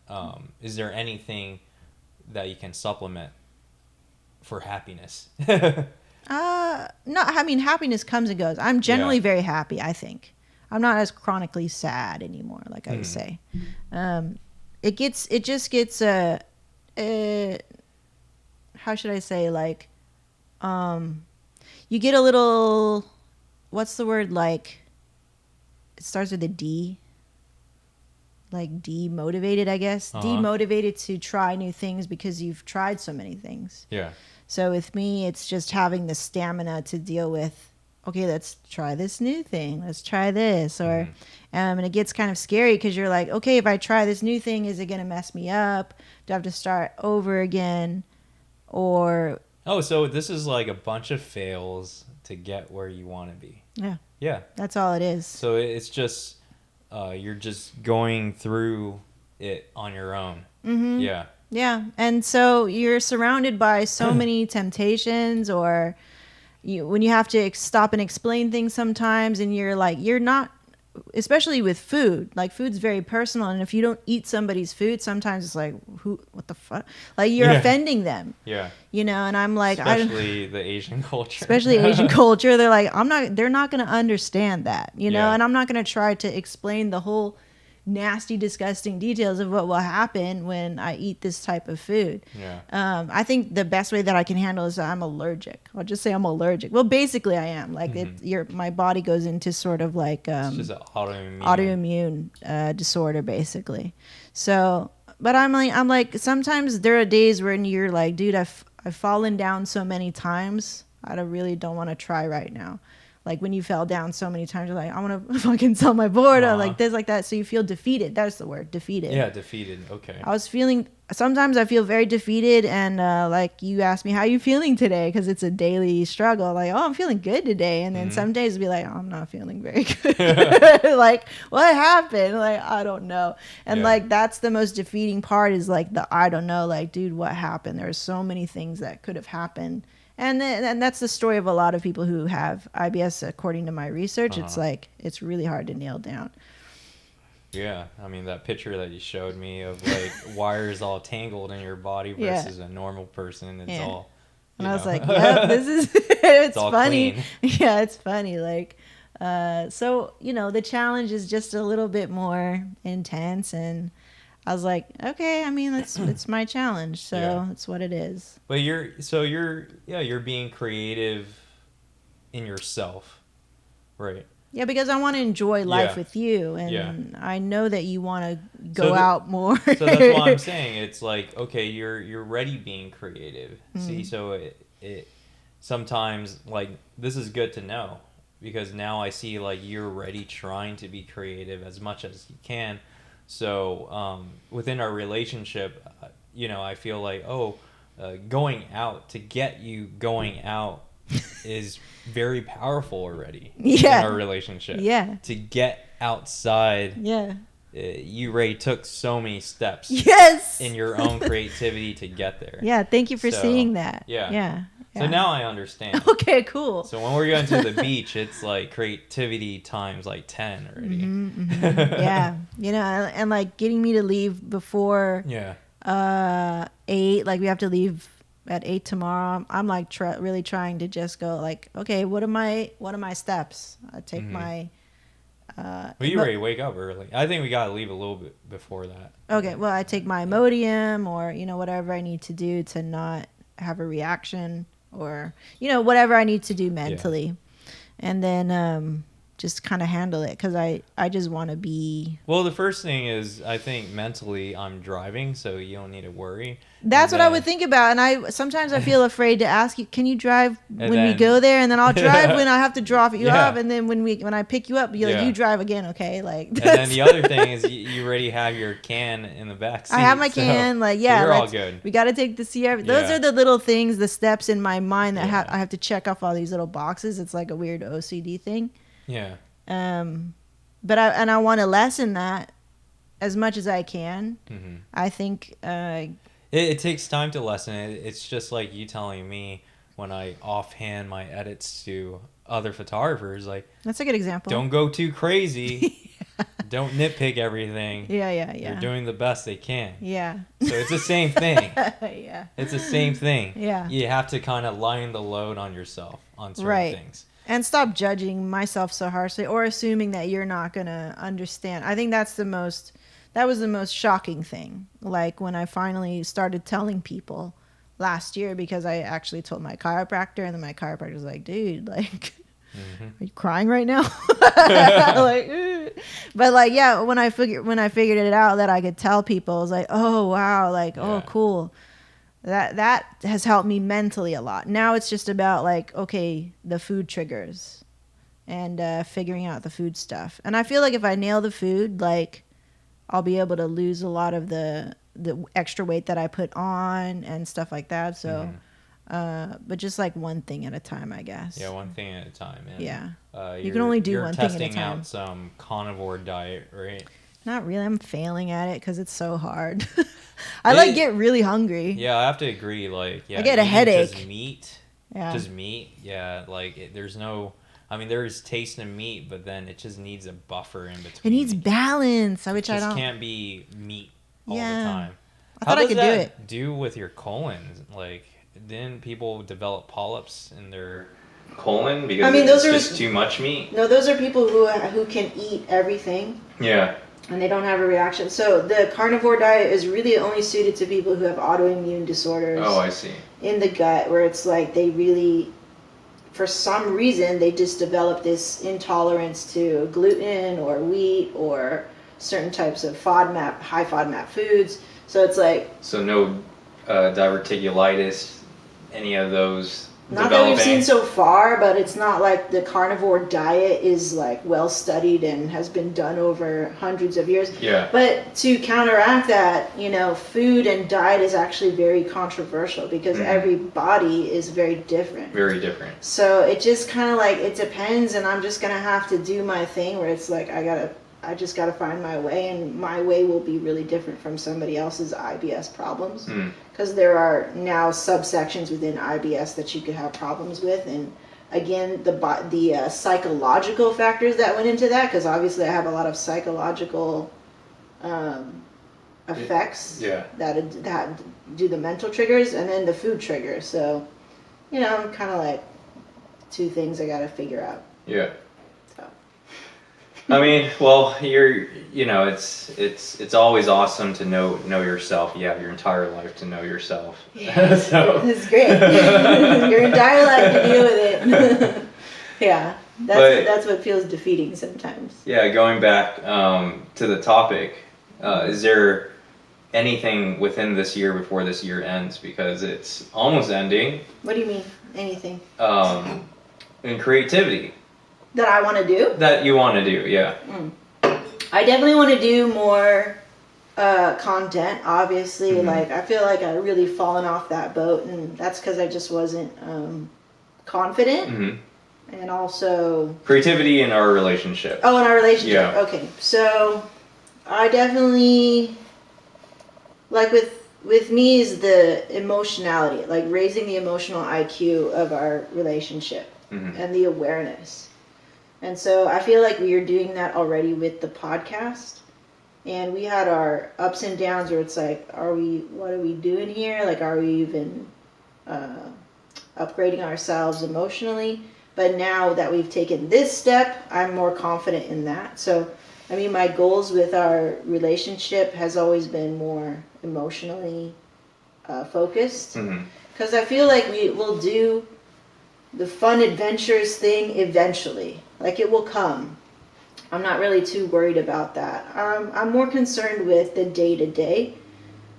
Is there anything that you can supplement for happiness? No, I mean, happiness comes and goes. I'm generally very happy, I think. I'm not as chronically sad anymore, like I would say. It just gets how should I say, like, you get a little, what's the word, like, it starts with a D, like demotivated, I guess. Demotivated to try new things because you've tried so many things. Yeah. So with me, it's just having the stamina to deal with, okay, let's try this new thing. Let's try this. Or, and it gets kind of scary because you're like, okay, if I try this new thing, is it going to mess me up? Do I have to start over again? Or... Oh, so this is like a bunch of fails to get where you want to be. Yeah. Yeah. That's all it is. So it's just, you're just going through it on your own. Mm-hmm. Yeah. Yeah. And so you're surrounded by so many temptations, or when you have to stop and explain things sometimes, and you're like, you're not especially with food, like food's very personal. And if you don't eat somebody's food, sometimes it's like, what the fuck? Like you're offending them. Yeah. You know, and I'm like, especially the Asian culture. Especially Asian culture. They're like, they're not going to understand that, you know, and I'm not going to try to explain the whole nasty, disgusting details of what will happen when I eat this type of food. Yeah. I think the best way that I can handle is that I'm allergic. I'll just say I'm allergic. Well, basically I am. Like my body goes into sort of like it's just an autoimmune disorder, basically. So, but I'm like sometimes there are days when you're like, dude, I've fallen down so many times. I really don't want to try right now. Like when you fell down so many times, you're like, I want to fucking sell my board or like this, like that. So you feel defeated. That's the word, defeated. Yeah, defeated. Okay. Sometimes I feel very defeated. And like you ask me, how you feeling today? Because it's a daily struggle. Like, oh, I'm feeling good today. And then some days be like, oh, I'm not feeling very good. Like, what happened? Like, I don't know. And like, that's the most defeating part is like I don't know. Like, dude, what happened? There are so many things that could have happened. And that's the story of a lot of people who have IBS, according to my research. It's like, it's really hard to nail down. Yeah. I mean, that picture that you showed me of like wires all tangled in your body versus a normal person. It's all, and I was like, yep, this is, it's funny. Clean. Yeah, it's funny. Like, so, you know, the challenge is just a little bit more intense. And I was like, okay, I mean, it's my challenge, so it's what it is. But you're being creative in yourself, right? Yeah, because I want to enjoy life with you, and I know that you want to go out more. So that's why I'm saying it's like, okay, you're already being creative. See, so it sometimes like this is good to know because now I see like you're already trying to be creative as much as you can. So within our relationship, you know, I feel like, going out to get you going out is very powerful already in our relationship. Yeah. To get outside. Yeah. You, Ray, took so many steps. Yes. In your own creativity to get there. Yeah. Thank you for seeing that. Yeah. Yeah. So now I understand. Okay, cool. So when we're going to the beach, it's like creativity times like 10 already. Yeah. You know, and like getting me to leave before 8, like we have to leave at 8 tomorrow. I'm like really trying to just go like, okay, what are my steps? I take my well, you already wake up early. I think we got to leave a little bit before that. Okay, well, I take my Imodium or, you know, whatever I need to do to not have a reaction or, you know, whatever I need to do mentally. And then just kind of handle it because I just want to be... Well, the first thing is I think mentally I'm driving, so you don't need to worry. That's what I would think about. And sometimes I feel afraid to ask you, can you drive when we go there? And then I'll drive when I have to drop you off. And then when I pick you up, you drive again, okay? Like. And then the other thing is you already have your can in the back seat. I have my can. Like, yeah. So you're all good. We got to take the Sierra. Those are the little things, the steps in my mind that I have to check off all these little boxes. It's like a weird OCD thing. Yeah. But I want to lessen that as much as I can. Mm-hmm. I think it takes time to lessen it. It's just like you telling me when I offhand my edits to other photographers, like that's a good example. Don't go too crazy. Don't nitpick everything. Yeah. They're doing the best they can. Yeah. So it's the same thing. Yeah. It's the same thing. Yeah. You have to kind of lighten the load on yourself on certain things. And stop judging myself so harshly or assuming that you're not going to understand. I think that was the most shocking thing. Like when I finally started telling people last year, because I actually told my chiropractor and then my chiropractor was like, dude, like, are you crying right now? But like, yeah, when I figured it out that I could tell people, I was like, oh, wow. Like, oh, cool. That has helped me mentally a lot. Now it's just about like, okay, the food triggers and figuring out the food stuff. And I feel like if I nail the food, like I'll be able to lose a lot of the extra weight that I put on and stuff like that. So, but just like one thing at a time, I guess. Yeah, one thing at a time. And, you can only do one thing at a time. You're testing out some carnivore diet, right? Not really. I'm failing at it because it's so hard. I get really hungry. Yeah, I have to agree. Like, I get a headache. Just meat. Yeah, like there's no I mean, there's taste in meat, but then it just needs a buffer in between. It needs balance, which I don't. It just can't be meat all the Yeah. time. I thought I could do it. How does that do with your colon? Like, didn't people develop polyps in their colon because I mean, those it's are just too much meat? No, those are people who can eat everything. Yeah. And they don't have a reaction. So the carnivore diet is really only suited to people who have autoimmune disorders. Oh, I see. In the gut, where it's like they really, for some reason, they just develop this intolerance to gluten or wheat or certain types of high FODMAP foods. So it's like... So no diverticulitis, any of those Not that we've seen so far, but it's not like the carnivore diet is like well studied and has been done over hundreds of years. Yeah. But to counteract that, food and diet is actually very controversial because every body is very different. Very different. So it just kind of like, it depends, and I'm just going to have to do my thing where it's like I just got to find my way, and my way will be really different from somebody else's IBS problems. Because there are now subsections within IBS that you could have problems with, and again, the psychological factors that went into that, because obviously I have a lot of psychological effects that do the mental triggers, and then the food triggers. So, kind of like two things I got to figure out. Yeah. I mean, well, it's always awesome to know yourself. You have your entire life to know yourself. Yeah, so. It's great. Your entire life to deal with it. Yeah, that's what feels defeating sometimes. Yeah, going back to the topic, is there anything within this year before this year ends? Because it's almost ending. What do you mean, anything? In creativity. That I want to do? That you want to do, yeah. I definitely want to do more content, obviously. Like, I feel like I've really fallen off that boat, and that's because I just wasn't confident. And also... Creativity in our relationship. Oh, in our relationship. Yeah. Okay, so I definitely... Like, with me is the emotionality, like raising the emotional IQ of our relationship and the awareness. And so I feel like we are doing that already with the podcast. And we had our ups and downs where it's like, what are we doing here? Like, are we even upgrading ourselves emotionally? But now that we've taken this step, I'm more confident in that. So, I mean, my goals with our relationship has always been more emotionally focused. Because I feel like we will do the fun, adventurous thing eventually. Like, it will come. I'm not really too worried about that. I'm more concerned with the day-to-day.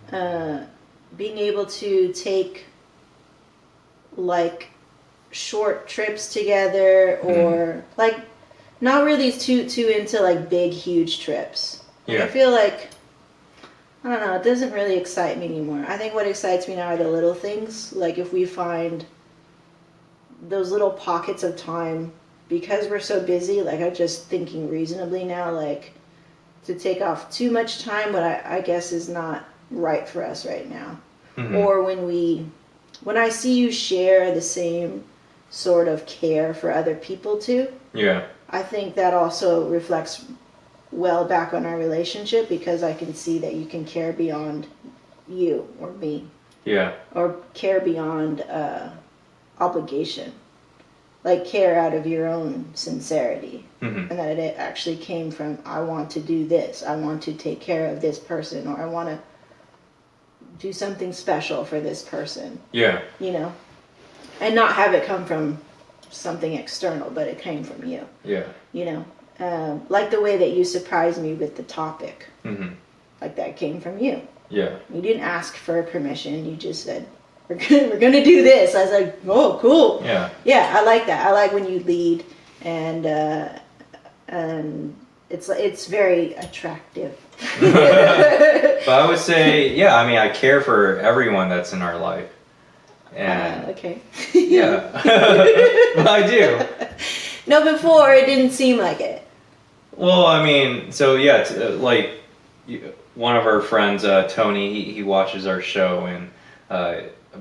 Being able to take, like, short trips together or, like, not really too into, like, big, huge trips. Like, I feel like, I don't know, it doesn't really excite me anymore. I think what excites me now are the little things. Like, if we find those little pockets of time, because we're so busy, like, I'm just thinking reasonably now, like, to take off too much time, but I guess is not right for us right now. Or when I see you share the same sort of care for other people too, I think that also reflects well back on our relationship, because I can see that you can care beyond you or me. Or care beyond obligation. Like, care out of your own sincerity. And that it actually came from, I want to do this. I want to take care of this person. Or I want to do something special for this person. And not have it come from something external, but it came from you. Like the way that you surprised me with the topic. Like, that came from you. You didn't ask for permission. You just said, we're gonna do this. I was like, oh, cool. I like that. I like when you lead, and it's very attractive. But I would say, I mean, I care for everyone that's in our life. And okay. But I do. No, before it didn't seem like it. Well, I mean, so like one of our friends, Tony, he watches our show, and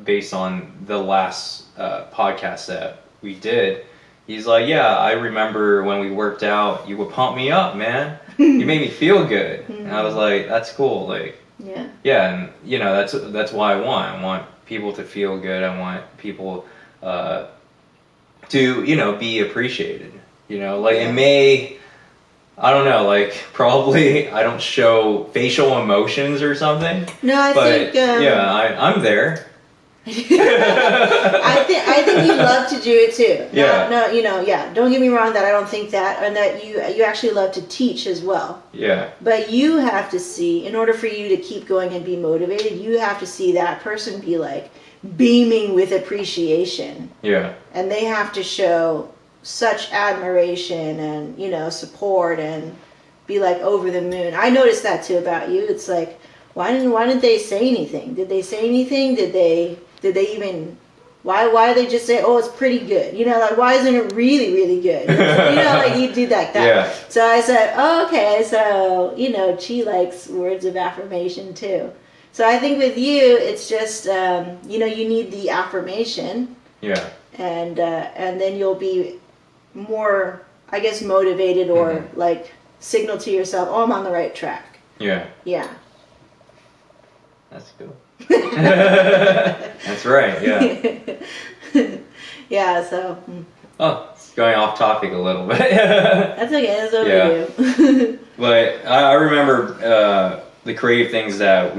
based on the last podcast that we did, he's like, yeah, I remember when we worked out, you would pump me up, man. You made me feel good. And I was like, that's cool. Like, yeah, and you know, that's what I want. I want people to feel good. I want people to, you know, be appreciated. You know, like it may, I don't know, like probably I don't show facial emotions or something. No, I think yeah, I'm there. I think you love to do it too. Yeah. No, you know, yeah. Don't get me wrong that I don't think that, and that you actually love to teach as well. Yeah. But you have to see, in order for you to keep going and be motivated, you have to see that person be like beaming with appreciation. Yeah. And they have to show such admiration and, you know, support and be like over the moon. I noticed that too about you. It's like, why didn't they say anything? Did they say anything? Did they even, why they just say, oh, it's pretty good? You know, like, why isn't it really, really good? You know, like you do like that. Yeah. So I said, oh, okay, so, you know, Chi likes words of affirmation too. So I think with you, it's just, you know, you need the affirmation. Yeah. And then you'll be more, I guess, motivated or like signal to yourself, oh, I'm on the right track. Yeah. Yeah. That's cool. That's right, yeah. Yeah, so. Oh, it's going off topic a little bit. That's okay, that's what we do. But I remember the creative things that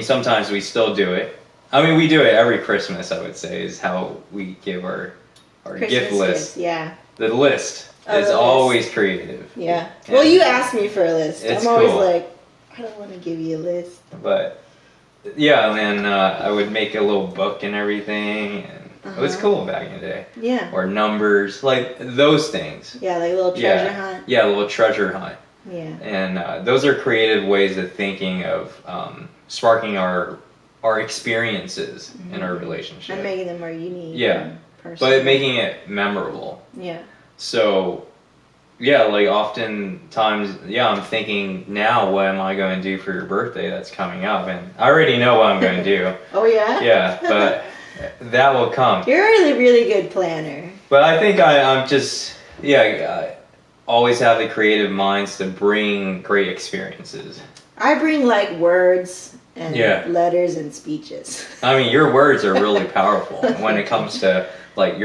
sometimes we still do it. I mean, we do it every Christmas, I would say, is how we give our gift list. Yeah. The list is always creative. Yeah. Well, you asked me for a list. It's I'm always cool. like, I don't want to give you a list. But, yeah, and then I would make a little book and everything, and it was cool back in the day. Yeah. Or numbers, like those things. Yeah, like a little treasure hunt. Yeah, a little treasure hunt. Yeah. And those are creative ways of thinking of sparking our experiences in our relationship. And making them more unique. Yeah. But making it memorable. Yeah. So, yeah, like oftentimes, I'm thinking now, what am I going to do for your birthday that's coming up? And I already know what I'm going to do. Oh, yeah? Yeah, but that will come. You're a really, really good planner. But I think I'm just, I always have the creative minds to bring great experiences. I bring like words and letters and speeches. I mean, your words are really powerful when it comes to like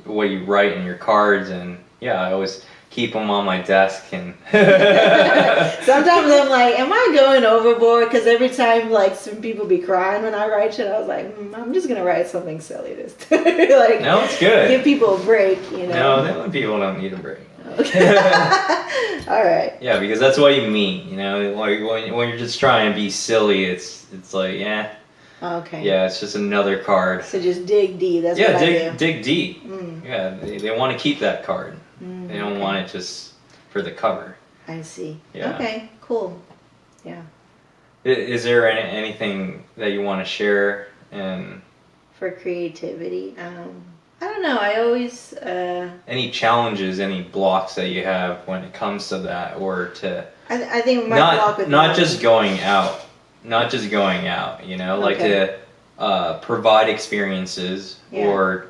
what you write in your cards, and I always keep them on my desk. And sometimes I'm like, am I going overboard? Because every time like some people be crying when I write shit, I was like, I'm just gonna write something silly this time. Like, no, it's good. Give people a break, you know. No, people don't need a break. Okay. All right. Yeah, because that's what you mean, you know. Like when you're just trying to be silly, it's like, okay. Yeah, it's just another card. So just dig deep. That's what I do. Dig deep. Yeah, they want to keep that card. They don't want it just for the cover. I see. Yeah. Okay. Cool. Yeah. Is there anything that you want to share? And for creativity, I don't know. I always. Any challenges, any blocks that you have when it comes to that, or to. I think my block with not just going out, you know, like to provide experiences or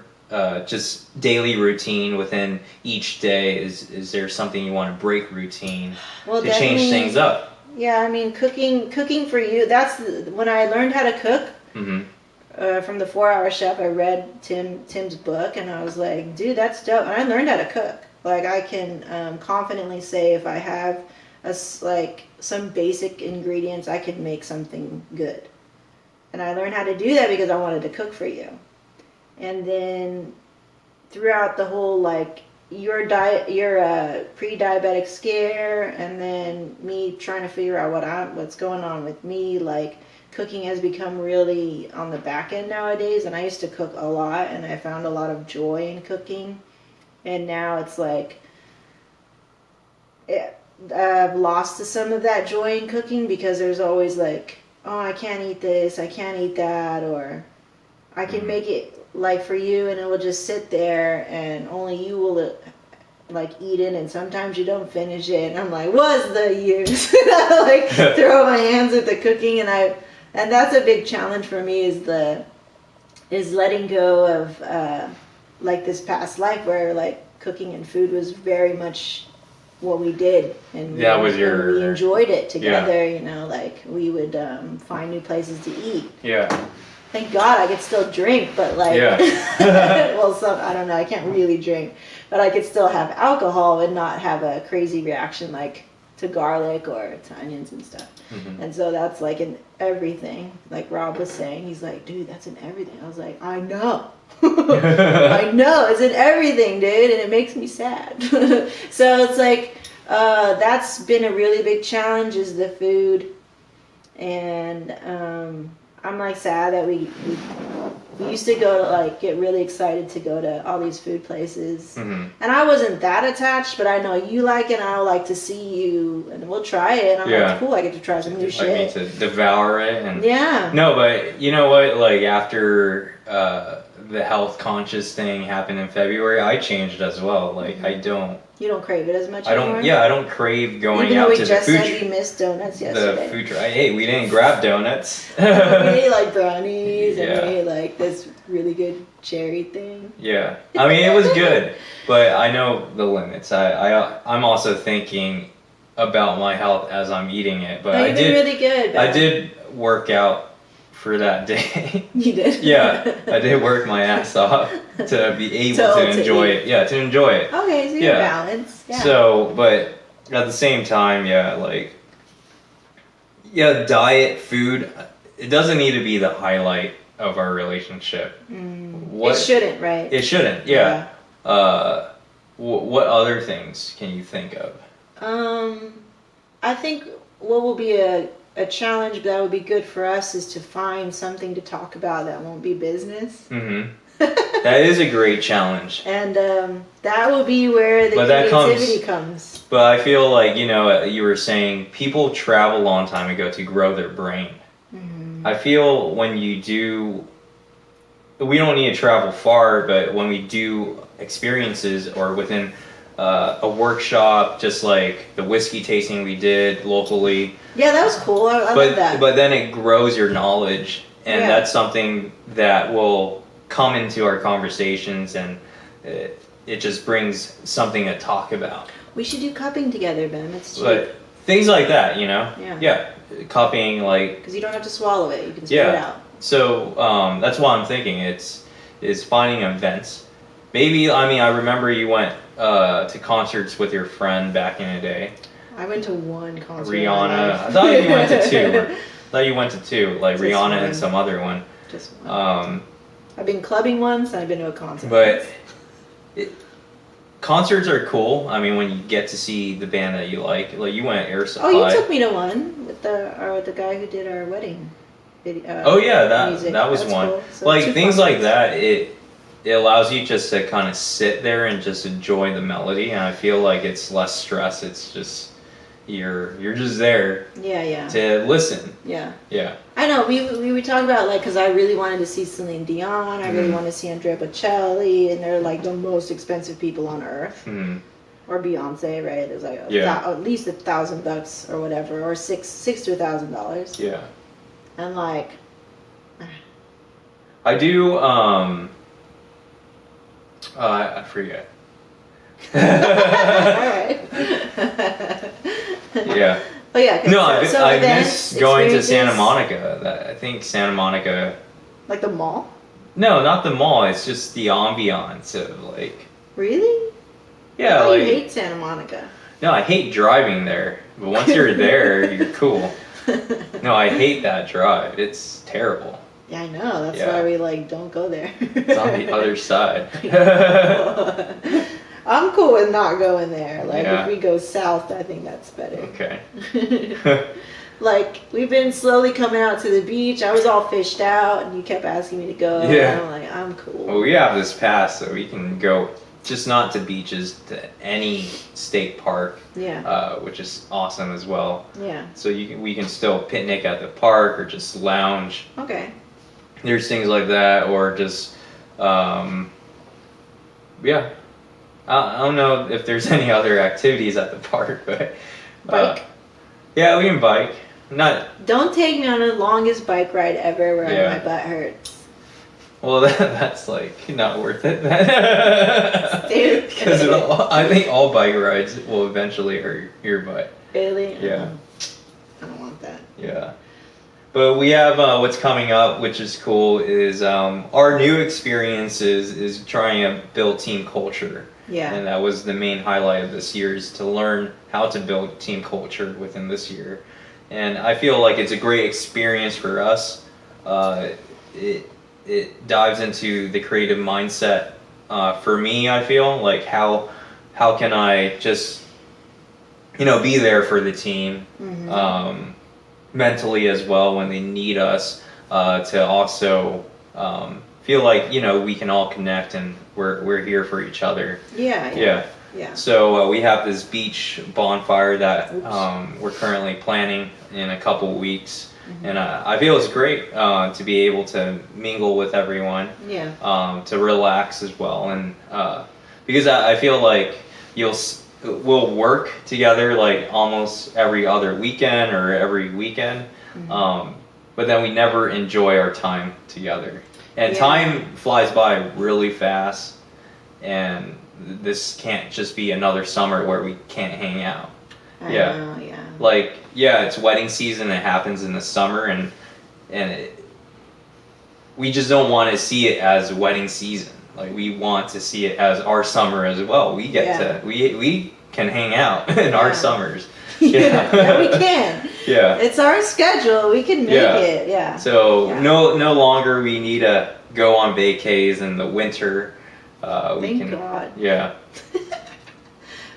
just daily routine within each day. Is there something you want to break routine to change things up? Yeah, I mean, cooking for you. That's when I learned how to cook. Mm-hmm. From the 4-Hour Chef, I read Tim's book, and I was like, dude, that's dope. And I learned how to cook. Like, I can confidently say if I have some basic ingredients, I could make something good. And I learned how to do that because I wanted to cook for you. And then throughout the whole your pre-diabetic scare, and then me trying to figure out what's going on with me, cooking has become really on the back end nowadays, and I used to cook a lot, and I found a lot of joy in cooking, and now it's like I've lost some of that joy in cooking because there's always oh, I can't eat this, I can't eat that, or I can make it for you and it will just sit there and only you will eat it, and sometimes you don't finish it, and I'm like, what's the use? Throw my hands at the cooking, and that's a big challenge for me is letting go of like this past life where like cooking and food was very much what we did, and we enjoyed it together. You know, like we would find new places to eat. Yeah. Thank God I could still drink, but like, well, I don't know, I can't really drink, but I could still have alcohol and not have a crazy reaction like to garlic or to onions and stuff. Mm-hmm. And so that's like in everything. Like Rob was saying, he's like, dude, that's in everything. I was like, I know. I know, it's in everything, dude, and it makes me sad. So it's like, that's been a really big challenge, is the food. And I'm like sad that we used to go to like get really excited to go to all these food places. Mm-hmm. And I wasn't that attached, but I know you like it and I would like to see you, and we'll try it. And I'm like, cool, I get to try some new shit. I need to devour it. And no, but you know what, like after the health conscious thing happened in February, I changed as well. Like you don't crave it as much anymore? I don't crave going out to the food. Even though we just said we missed donuts yesterday. The food truck. Hey, we didn't grab donuts. We ate like brownies and we ate like this really good cherry thing. Yeah. I mean, it was good, but I know the limits. I'm also thinking about my health as I'm eating it. But I did really good. I did work out for that day. You did? Yeah, I did work my ass off to be able to enjoy it. Yeah, to enjoy it. Okay, so you're balanced. Yeah. So, but at the same time, diet, food, it doesn't need to be the highlight of our relationship. It shouldn't, right? It shouldn't, yeah. What other things can you think of? I think what will be a challenge, but that would be good for us, is to find something to talk about that won't be business. Mm-hmm. That is a great challenge. And that will be where the creativity comes. But I feel like, you were saying people travel a long time ago to grow their brain. Mm-hmm. I feel when you do, we don't need to travel far, but when we do experiences or within a workshop, just like the whiskey tasting we did locally. Yeah, that was cool. I love that. But then it grows your knowledge, and that's something that will come into our conversations, and it just brings something to talk about. We should do cupping together, Ben. It's cheap. But things like that, Yeah, cupping, like, because you don't have to swallow it; you can spit it out. So that's why I'm thinking is finding events. Maybe, I remember you went to concerts with your friend back in the day. I went to one concert. Rihanna. I thought you went to two. Like just Rihanna one. And some other one. Just one. I've been clubbing once, and I've been to a concert. But concerts are cool. I mean, when you get to see the band that you like you went Air Supply. Oh, you took me to one with the guy who did our wedding video. That was one. Cool. So like things like that. It allows you just to kind of sit there and just enjoy the melody, and I feel like it's less stress. It's just you're just there. To listen. Yeah. I know. We talk about like, because I really wanted to see Celine Dion. I really wanted to see Andrea Bocelli, and they're like the most expensive people on earth. Mm-hmm. Or Beyonce, right? There's like at least $1,000 or whatever, or $600 to $1,000. Yeah. And like, I do. I forget. Alright. Yeah. Oh yeah. No, I miss going to Santa Monica. I think Santa Monica. Like the mall? No, not the mall. It's just the ambiance of like. Really? Yeah. I hate Santa Monica. No, I hate driving there. But once you're there, you're cool. No, I hate that drive. It's terrible. Yeah, I know. That's why we don't go there. It's on the other side. I'm cool with not going there. If we go south, I think that's better. Okay. We've been slowly coming out to the beach. I was all fished out, and you kept asking me to go. Yeah. And I'm like, I'm cool. Well, we have this pass, so we can go, just not to beaches, to any state park. Yeah. Which is awesome as well. Yeah. So we can still picnic at the park or just lounge. Okay. There's things like that, or just, I don't know if there's any other activities at the park, but bike. Yeah, we can bike. Don't take me on the longest bike ride ever where my butt hurts. Well, that's like not worth it then. Because I think all bike rides will eventually hurt your butt. Really? Yeah. I don't want that. Yeah. But we have what's coming up, which is cool, is our new experiences is trying to build team culture. Yeah. And that was the main highlight of this year, is to learn how to build team culture within this year. And I feel like it's a great experience for us. It dives into the creative mindset. For me, I feel like how can I just be there for the team, mentally as well when they need us, to also feel like we can all connect and we're here for each other. Yeah. So we have this beach bonfire that we're currently planning in a couple weeks. And I feel it's great to be able to mingle with everyone, to relax as well, and because I feel like we'll work together like almost every other weekend or every weekend, but then we never enjoy our time together, and time flies by really fast, and this can't just be another summer where we can't hang out. I know, Like, it's wedding season. It happens in the summer, and we just don't want to see it as wedding season. Like, we want to see it as our summer as well. We get to we can hang out in our summers. Yeah, we can. Yeah, it's our schedule. We can make it. Yeah. So no longer we need to go on vacays in the winter. Thank God. Yeah.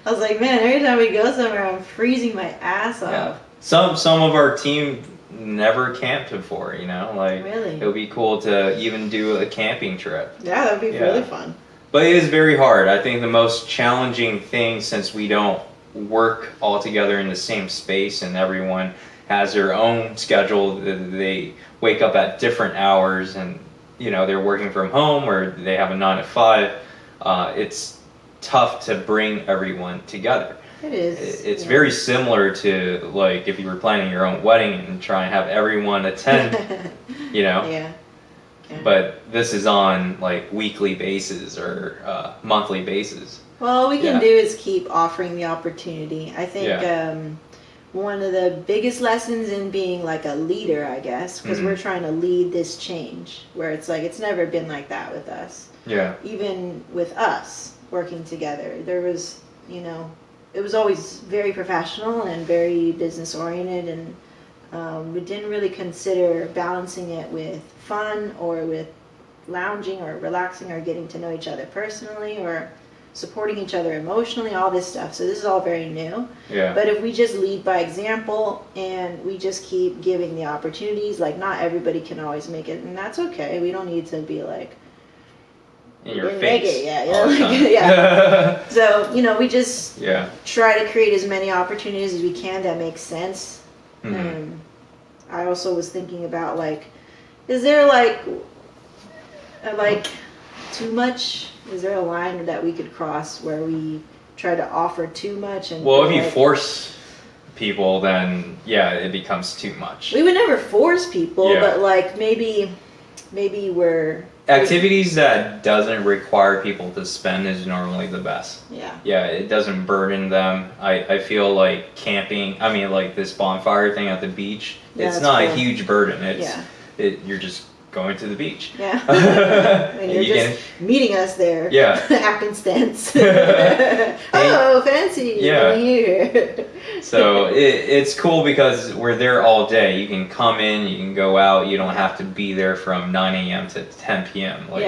I was like, man, every time we go somewhere, I'm freezing my ass off. Yeah. Some of our team never camped before, like really? It would be cool to even do a camping trip. Yeah, that'd be really fun. But it is very hard. I think the most challenging thing, since we don't work all together in the same space and everyone has their own schedule, they wake up at different hours, and they're working from home or they have a 9 to 5. It's tough to bring everyone together. It is. It's very similar to like if you were planning your own wedding and try and have everyone attend, Yeah. But this is on like weekly basis or monthly basis. Well, all we can do is keep offering the opportunity. I think one of the biggest lessons in being like a leader, I guess, because we're trying to lead this change, where it's like it's never been like that with us. Yeah. Even with us working together, there was, it was always very professional and very business oriented, and we didn't really consider balancing it with fun or with lounging or relaxing or getting to know each other personally or supporting each other emotionally, all this stuff. So this is all very new. Yeah. But if we just lead by example and we just keep giving the opportunities, like not everybody can always make it, and that's okay. We don't need to be like in your face. So, we just try to create as many opportunities as we can that make sense. I also was thinking about like, is there like too much? Is there a line that we could cross where we try to offer too much? And well, if you force people, then it becomes too much. We would never force people, but like maybe we're activities that doesn't require people to spend is normally the best. Yeah, it doesn't burden them. I feel like camping, like this bonfire thing at the beach, it's not a huge burden. You're just going to the beach. And you're just meeting us there. Happenstance. Oh, fancy. Here. So it's cool because we're there all day. You can come in, you can go out. You don't have to be there from 9 a.m. to 10 p.m. Or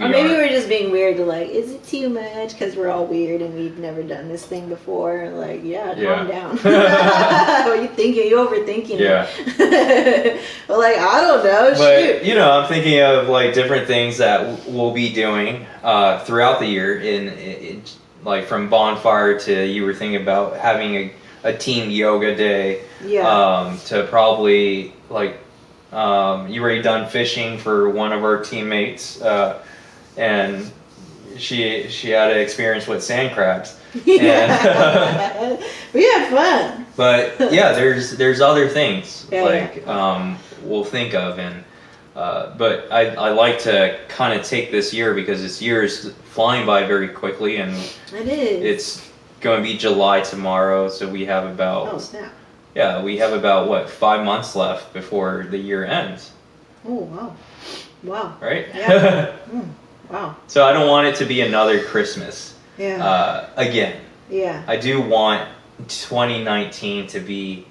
maybe we're just being weird to like, is it too much? Because we're all weird and we've never done this thing before. Like, calm down. What are you thinking? You're overthinking it. Well, like, I don't know. But, I'm thinking of like different things that we'll be doing throughout the year. In like from bonfire to, you were thinking about having a team yoga day. To probably like you already done fishing for one of our teammates, and she had an experience with sand crabs. And, we had fun. But there's other things we'll think of, and But I like to kind of take this year because this year is flying by very quickly, and it is. It's going to be July tomorrow, so we have about Oh snap! yeah, we have about what 5 months left before the year ends. Oh wow! Wow! Right? Yeah. Wow! So I don't want it to be another Christmas. Yeah. Again. Yeah. I do want 2019 to be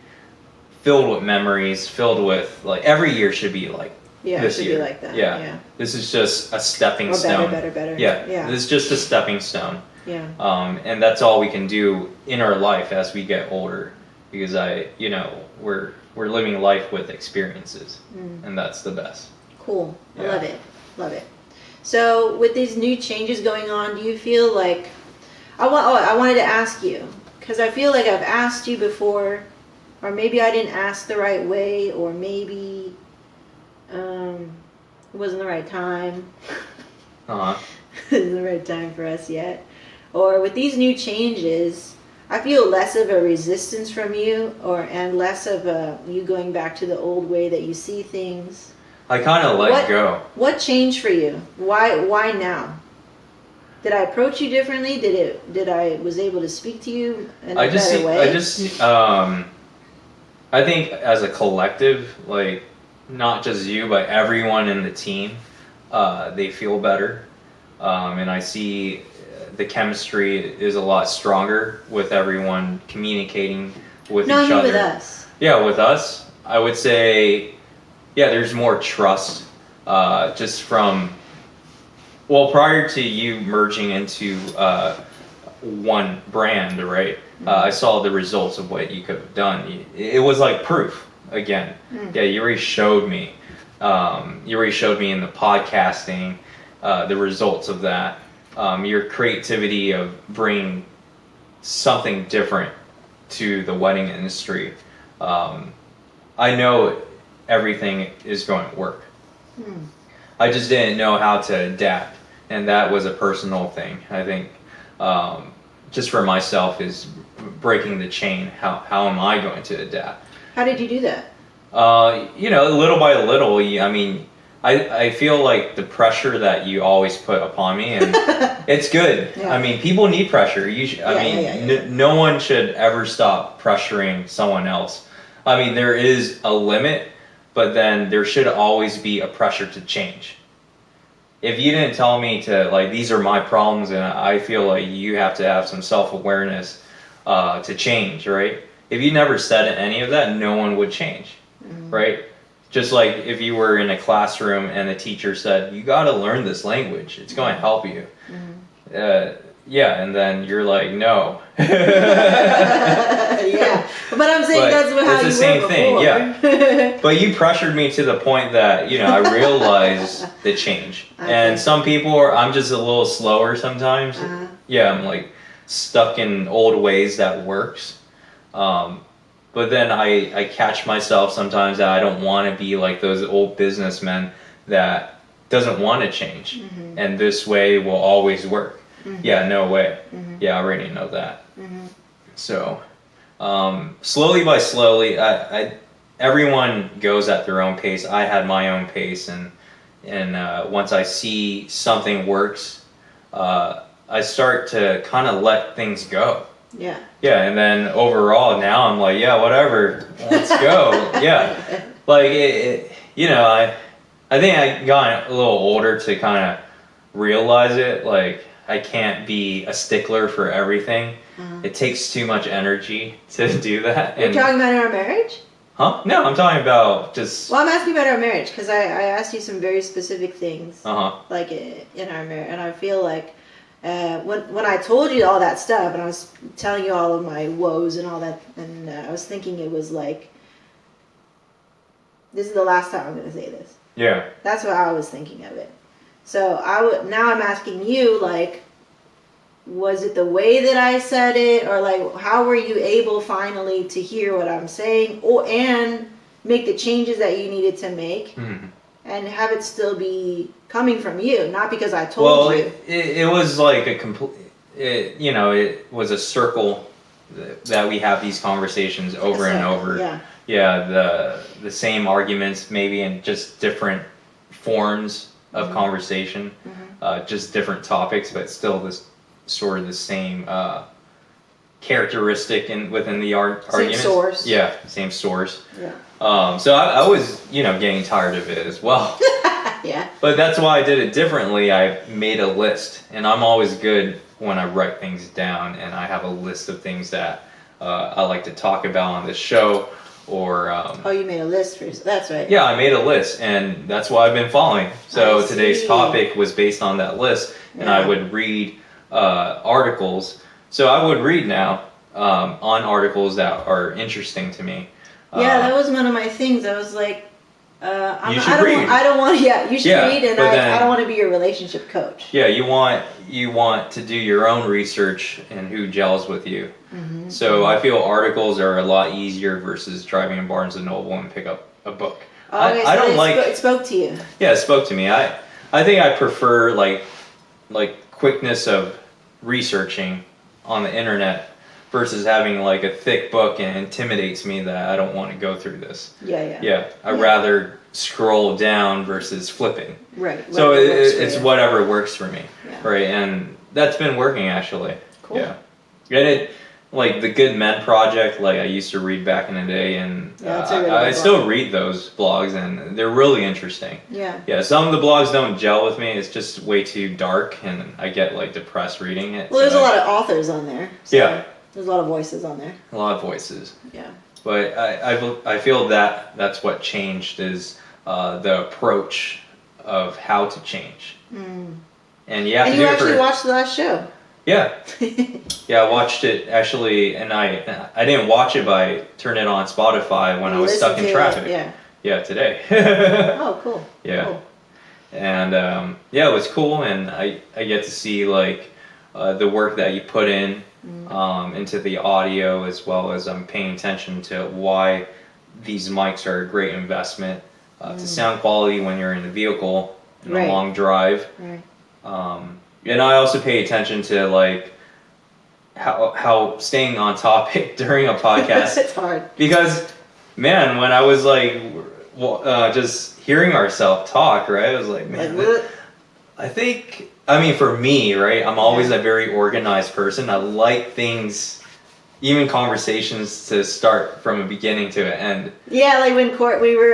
filled with memories, filled with like every year should be like Yeah, this it should year. be like that. Yeah. Yeah. This is just a stepping Or stone. better. Yeah. Yeah. This is just a stepping stone. Yeah. And that's all we can do in our life as we get older, because we're living life with experiences, and that's the best. Cool. I Yeah. love it. So with these new changes going on, do you feel like I wanted to ask you, because I feel like I've asked you before, or maybe I didn't ask the right way, or maybe it wasn't the right time. Uh-huh. It isn't the right time for us yet. Or with these new changes, I feel less of a resistance from you, and less of a you going back to the old way that you see things. I kind of let go. What changed for you? Why now? Did I approach you differently? Did I was able to speak to you in a better way? I think as a collective, like not just you, but everyone in the team, they feel better, and I see the chemistry is a lot stronger with everyone communicating with each other. With us. Yeah, with us, I would say, yeah, there's more trust, just from. Well, prior to you merging into one brand, right? I saw the results of what you could have done. It was like proof again. Yeah, you already showed me. You already showed me in the podcasting the results of that. Your creativity of bringing something different to the wedding industry. I know everything is going to work. I just didn't know how to adapt, and that was a personal thing. I think just for myself is breaking the chain. How am I going to adapt? How did you do that? Little by little. I mean, I feel like the pressure that you always put upon me, and it's good. Yeah. I mean, people need pressure. No one should ever stop pressuring someone else. I mean, there is a limit, but then there should always be a pressure to change. If you didn't tell me to, like, these are my problems, and I feel like you have to have some self-awareness to change, right? If you never said any of that, no one would change, right? Just like if you were in a classroom and the teacher said, you got to learn this language, it's going to help you. And then you're like, no. Yeah, but I'm saying that's how it's you the same were thing, before. yeah. But you pressured me to the point that, I realized the change. Okay. And some people I'm just a little slower sometimes. Yeah, I'm like stuck in old ways that works. But then I catch myself sometimes that I don't want to be like those old businessmen that doesn't want to change. And this way will always work. Yeah, no way. Yeah, I already know that. So, slowly by slowly, everyone goes at their own pace. I had my own pace, and once I see something works, I start to kind of let things go. Yeah. Yeah, and then overall now I'm like, yeah, whatever, let's go. Yeah, like I think I got a little older to kind of realize it. Like I can't be a stickler for everything. It takes too much energy to do that. You're talking about in our marriage? Huh? No, I'm talking about just. Well, I'm asking about our marriage because I asked you some very specific things, like in our marriage, and I feel like when I told you all that stuff, and I was telling you all of my woes and all that, and I was thinking it was like, this is the last time I'm going to say this. Yeah. That's what I was thinking of it. So now I'm asking you, like, was it the way that I said it, or like how were you able finally to hear what I'm saying, and make the changes that you needed to make, and have it still be coming from you, not because I told you. It was like a complete. It was a circle that we have these conversations over and over. Yeah. Yeah, the same arguments maybe in just different forms of conversation, just different topics, but still this sort of the same characteristic within the argument. Same source. Yeah, same source. Yeah. So I was, getting tired of it as well. Yeah. But that's why I did it differently. I made a list, and I'm always good when I write things down, and I have a list of things that I like to talk about on this show, or... you made a list for yourself. That's right. Yeah, I made a list, and that's what I've been following. So today's topic was based on that list, and I would read articles. So I would read now on articles that are interesting to me. Yeah, that was one of my things. I was like, you should read. I don't want. Yeah, you should read, and I don't want to be your relationship coach. Yeah, you want to do your own research and who gels with you. So I feel articles are a lot easier versus driving in Barnes and Noble and pick up a book. Okay, I don't like. It spoke to you. Yeah, it spoke to me. I think I prefer like quickness of researching on the internet versus having like a thick book, and it intimidates me that I don't want to go through this. Yeah. I'd rather scroll down versus flipping. Right. So it's whatever works for me. Yeah. Right, and that's been working actually. Cool. Yeah. And it, like the Good Men Project, like I used to read back in the day, and I still read those blogs, and they're really interesting. Yeah. Yeah, some of the blogs don't gel with me. It's just way too dark, and I get like depressed reading it. Well, there's a lot of authors on there. So yeah. There's a lot of voices on there. A lot of voices. Yeah. But I feel that's what changed is the approach of how to change. And you have to do it. And you actually watched the last show. Yeah. Yeah, I watched it actually, and I didn't watch it, but I turned it on Spotify when I was stuck in traffic. Yeah, today. Oh, cool. Yeah. Cool. And it was cool, and I get to see like the work that you put in into the audio, as well as I'm paying attention to why these mics are a great investment to sound quality when you're in the vehicle in a long drive. Right. And I also pay attention to like how staying on topic during a podcast. It's hard. Because, man, when I was like just hearing ourselves talk, right, I was like, man, I mean, for me, right, I'm always a very organized person. I like things, even conversations, to start from a beginning to an end. Yeah, like when we were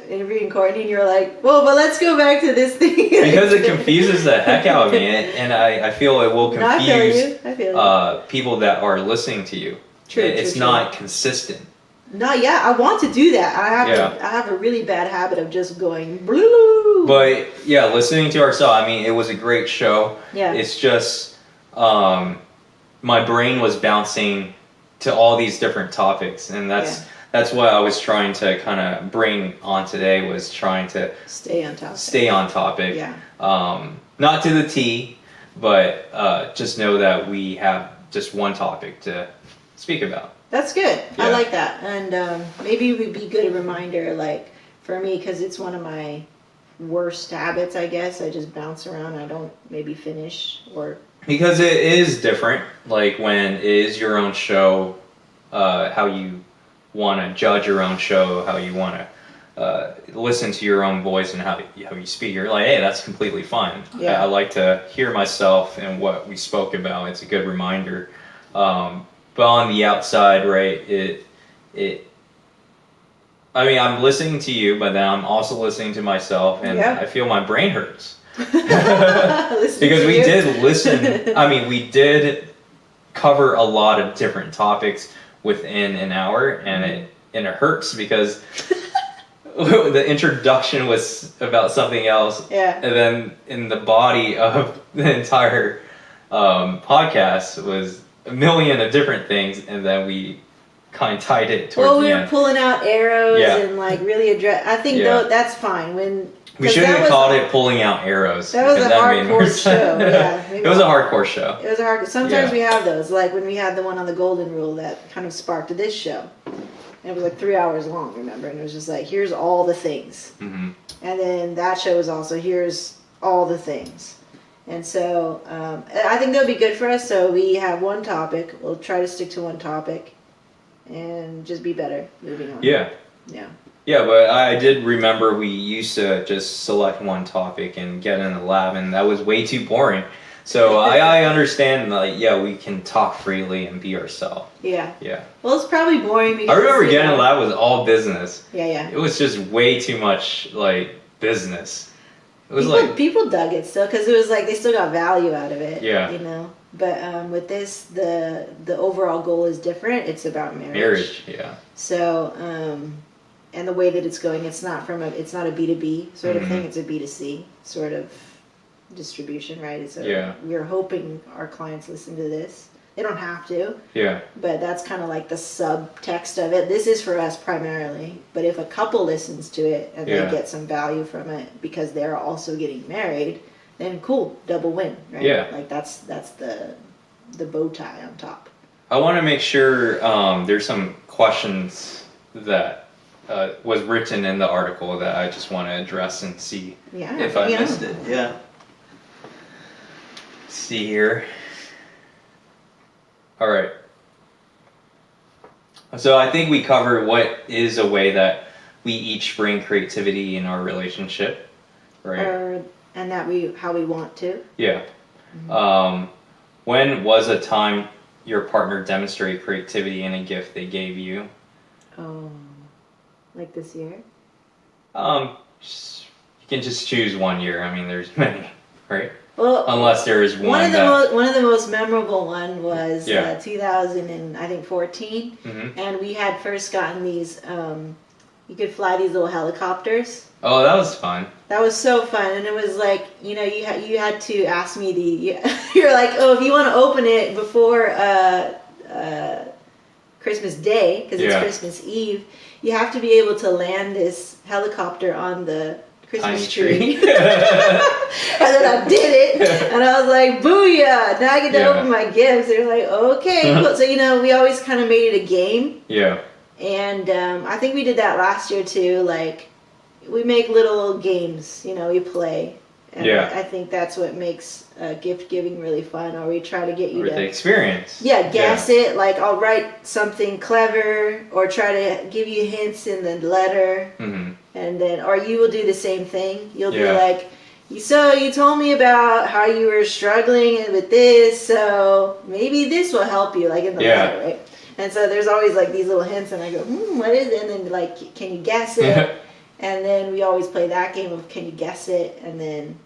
interviewing Courtney, and you were like, well, but let's go back to this thing. Because it confuses the heck out of me, and I feel it will confuse I feel you. People that are listening to you. It's not consistent. No, yeah, I want to do that. I have a really bad habit of just going blue. But yeah, listening to ourselves, I mean, it was a great show. Yeah. It's just my brain was bouncing to all these different topics, and that's what I was trying to kind of bring on today, was trying to stay on topic. Yeah. Not to the T, but just know that we have just one topic to speak about. That's good. Yeah. I like that. And maybe it would be good a reminder, like, for me, because it's one of my worst habits, I guess. I just bounce around. I don't maybe finish or... Because it is different, like when it is your own show, how you want to judge your own show, how you want to listen to your own voice and how you speak. You're like, hey, that's completely fine. Yeah. I like to hear myself and what we spoke about. It's a good reminder. But on the outside, right, I mean, I'm listening to you, but then I'm also listening to myself, and I feel my brain hurts. Because we did listen, I mean, we did cover a lot of different topics within an hour, and it hurts because the introduction was about something else, and then in the body of the entire podcast was a million of different things, and then we kind of tied it towards the end. Well, we were pulling out arrows and like really address. I think though that's fine. We should have called it Pulling Out Arrows. That was a hardcore show. Yeah, it was a hardcore show. It was a hard. Sometimes we have those, like when we had the one on the Golden Rule that kind of sparked this show. And it was like 3 hours long, remember? And it was just like, here's all the things. Mm-hmm. And then that show was also, here's all the things. And so I think that would be good for us. So we have one topic. We'll try to stick to one topic and just be better moving on. Yeah. Yeah. Yeah, but I did remember we used to just select one topic and get in the lab, and that was way too boring. So I understand, like, yeah, we can talk freely and be ourselves. Yeah. Yeah. Well, it's probably boring because I remember getting in the lab was all business. Yeah, yeah. It was just way too much, like, business. It was people dug it still because it was like they still got value out of it. Yeah. You know. But with this, the overall goal is different. It's about marriage. Marriage, yeah. So, and the way that it's going, it's not a B2B sort of thing. It's a B2C sort of distribution, right? We're hoping our clients listen to this. They don't have to. Yeah. But that's kind of like the subtext of it. This is for us primarily. But if a couple listens to it and they get some value from it because they're also getting married, then cool, double win, right? Yeah. Like that's the bow tie on top. I want to make sure there's some questions that was written in the article that I just want to address and see if I missed it. Yeah. See here. All right. So I think we covered what is a way that we each bring creativity in our relationship, right? And how we want to. Yeah. Mm-hmm. When was a time your partner demonstrated creativity in a gift they gave you? Like this year? You can just choose 1 year. I mean, there's many, right? Well, unless there is one. One of the most memorable one was 2014, and we had first gotten these. You could fly these little helicopters. Oh, that was fun. That was so fun, and it was like, you know, you had to ask me you're like, oh, if you want to open it before Christmas Day, because it's Christmas Eve, you have to be able to land this helicopter on the Christmas tree. And then I did it, and I was like, booyah, now I get to open my gifts. They're like, okay, cool. So, you know, we always kind of made it a game. Yeah. And I think we did that last year too. Like, we make little games, you know, we play. And I think that's what makes gift giving really fun, or we try to get you to the experience. Yeah, guess it. Like, I'll write something clever or try to give you hints in the letter. Mm-hmm. And then, or you will do the same thing. You'll be like, so you told me about how you were struggling with this, so maybe this will help you, like in the letter, right? And so there's always like these little hints, and I go, what is it? And then like, can you guess it? And then we always play that game of can you guess it? And then,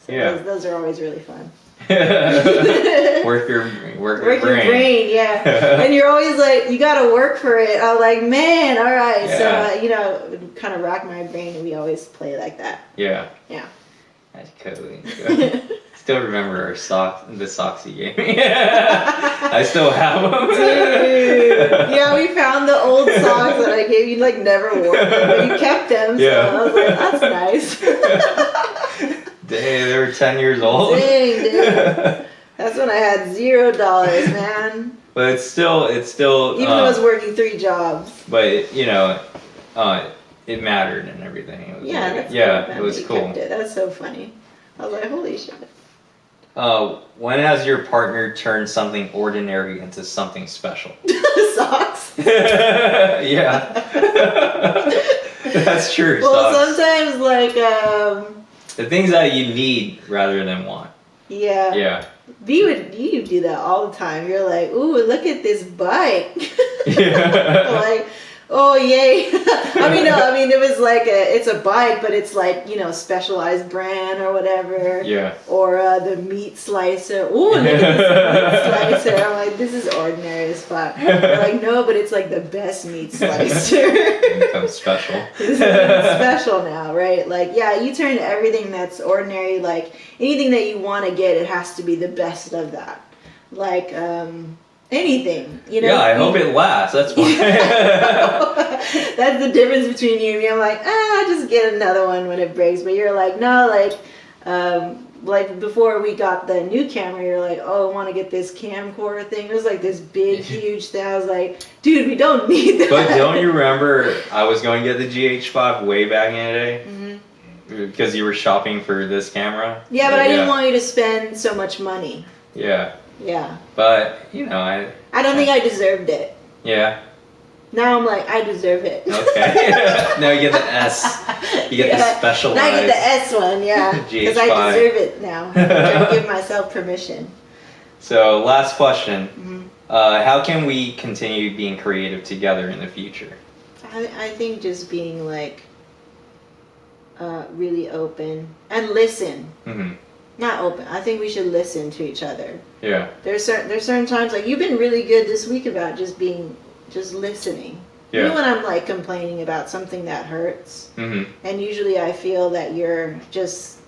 those are always really fun. work your brain, yeah. And you're always like, you got to work for it. I'm like, man, all right. Yeah. So, you know, kind of rack my brain, and we always play like that. Yeah. Yeah. That's totally good. Still remember the socks you gave me. I still have them. Dude. Yeah, we found the old socks that I gave you, like never wore them, but you kept them. So I was like, that's nice. Dang, they were 10 years old. Dang, dude. That's when I had $0, man. But it's still. Even though I was working 3 jobs. But you know, it mattered and everything. It was it was cool. That was so funny. I was like, holy shit. When has your partner turned something ordinary into something special? Socks. Yeah. That's true. Well, socks. Sometimes like the things that you need rather than want. Yeah. Yeah. You do that all the time. You're like, ooh, look at this bike. Yeah. Like, oh yay. I mean it was like it's a bike, but it's like, you know, specialized brand or whatever. Yeah. Or the meat slicer. Ooh, look at this meat slicer. I'm like, this is ordinary as fuck. They're like, no, but it's like the best meat slicer. It becomes special. It's special now, right? Like, yeah, you turn everything that's ordinary, like anything that you want to get, it has to be the best of that. Like, anything, you know. Yeah, I hope it lasts. That's why. That's the difference between you and me. I'm like, just get another one when it breaks. But you're like, no, like before we got the new camera, you're like, oh, I want to get this camcorder thing. It was like this big, huge thing. I was like, dude, we don't need that. But don't you remember I was going to get the GH5 way back in the day? Mm-hmm. Because you were shopping for this camera? Yeah, but I didn't want you to spend so much money. Yeah. Yeah. But, you know, I don't think I deserved it. Yeah. Now I'm like, I deserve it. Okay. Now you get the S. You get the specialized. Now I get the S one, yeah. Because I deserve it now. I give myself permission. So, last question. Mm-hmm. How can we continue being creative together in the future? I think just being like really open and listen. Mm-hmm. Not open. I think we should listen to each other. Yeah. There's certain times, like you've been really good this week about just listening. Yeah. Even when I'm like complaining about something that hurts, Mm-hmm. and usually I feel that you're just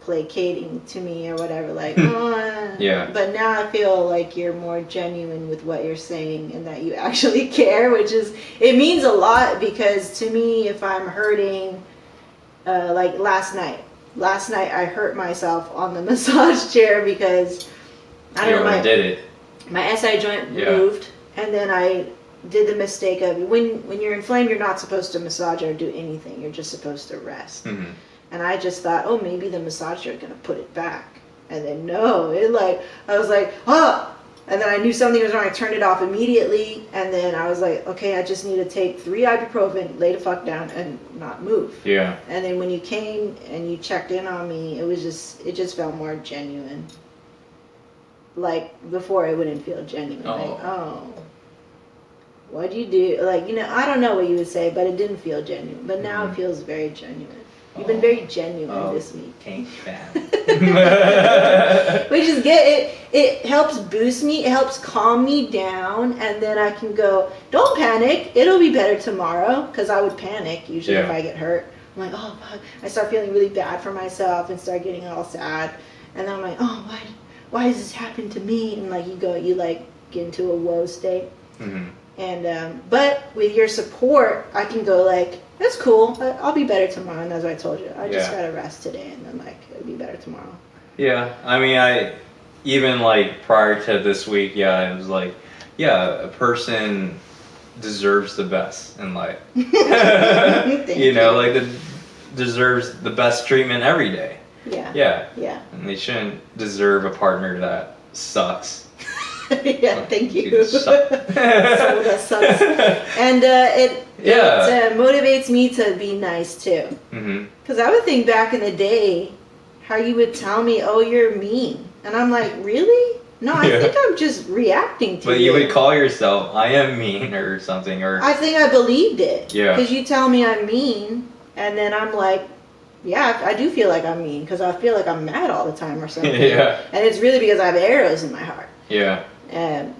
placating to me or whatever, like, yeah. But now I feel like you're more genuine with what you're saying and that you actually care, it means a lot, because to me, if I'm hurting, like last night I hurt myself on the massage chair because I don't know, my SI joint moved, and then I did the mistake of when you're inflamed, you're not supposed to massage or do anything. You're just supposed to rest. Mm-hmm. And I just thought, oh, maybe the massager is gonna put it back, and then no, I was like, oh, and then I knew something was wrong. I turned it off immediately, and then I was like, okay, I just need to take 3 ibuprofen, lay the fuck down, and not move. Yeah. And then when you came and you checked in on me, it just felt more genuine. Like before, it wouldn't feel genuine. Like, oh, what'd you do? Like, I don't know what you would say, but it didn't feel genuine. But now it feels very genuine. You've been very genuine this week. Thanks, fam. Which is good. It helps boost me. It helps calm me down, and then I can go, don't panic. It'll be better tomorrow. Because I would panic usually if I get hurt. I'm like, oh, fuck. I start feeling really bad for myself and start getting all sad. And then I'm like, oh, why does this happen to me? And like you get into a woe state. Mm-hmm. And but with your support, I can go like, that's cool. I'll be better tomorrow. And as I told you, I just gotta rest today, and then like it'll be better tomorrow. Yeah, I mean, I even like prior to this week, it was like, a person deserves the best in life. you know, deserves the best treatment every day. Yeah. And they shouldn't deserve a partner that sucks. Thank you. That sucks. And it motivates me to be nice too. Because I would think back in the day how you would tell me, oh, you're mean. And I'm like, really? No, I think I'm just reacting to But you would call yourself, I am mean or something. Or I think I believed it. Yeah. Because you tell me I'm mean, and then I'm like, yeah, I do feel like I'm mean because I feel like I'm mad all the time or something. Yeah. And it's really because I have arrows in my heart. Yeah.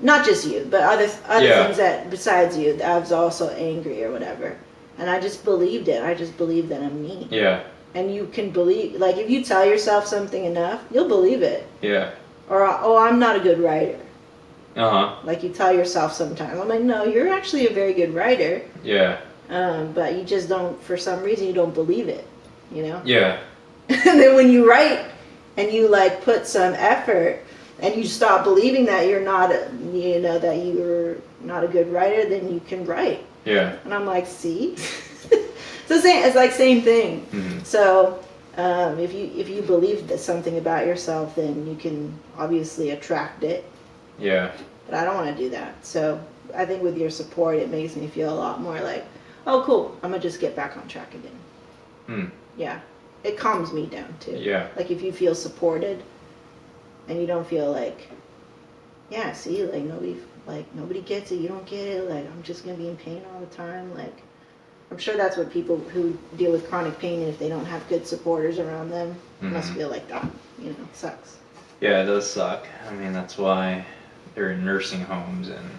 Not just you, but other things that besides you, I was also angry or whatever. And I just believed it. I just believed that I'm mean. Yeah. And you can believe, like if you tell yourself something enough, you'll believe it. Yeah. Or, oh, I'm not a good writer. Uh-huh. Like you tell yourself sometimes. I'm like, no, you're actually a very good writer. Yeah. But you just don't, for some reason, you don't believe it, you know? Yeah. And then when you write and you like put some effort and you stop believing that you're not, that you're not a good writer, then you can write. Yeah. And I'm like, see? It's like same thing. Mm-hmm. So if you believe that something about yourself, then you can obviously attract it. Yeah. But I don't want to do that. So I think with your support, it makes me feel a lot more like, oh, cool, I'm going to just get back on track again. Yeah. It calms me down, too. Yeah. Like, if you feel supported and you don't feel like, yeah, see, nobody gets it, you don't get it, like, I'm just going to be in pain all the time. Like, I'm sure that's what people who deal with chronic pain, and if they don't have good supporters around them, must feel like that. It sucks. Yeah, it does suck. I mean, that's why they're in nursing homes and...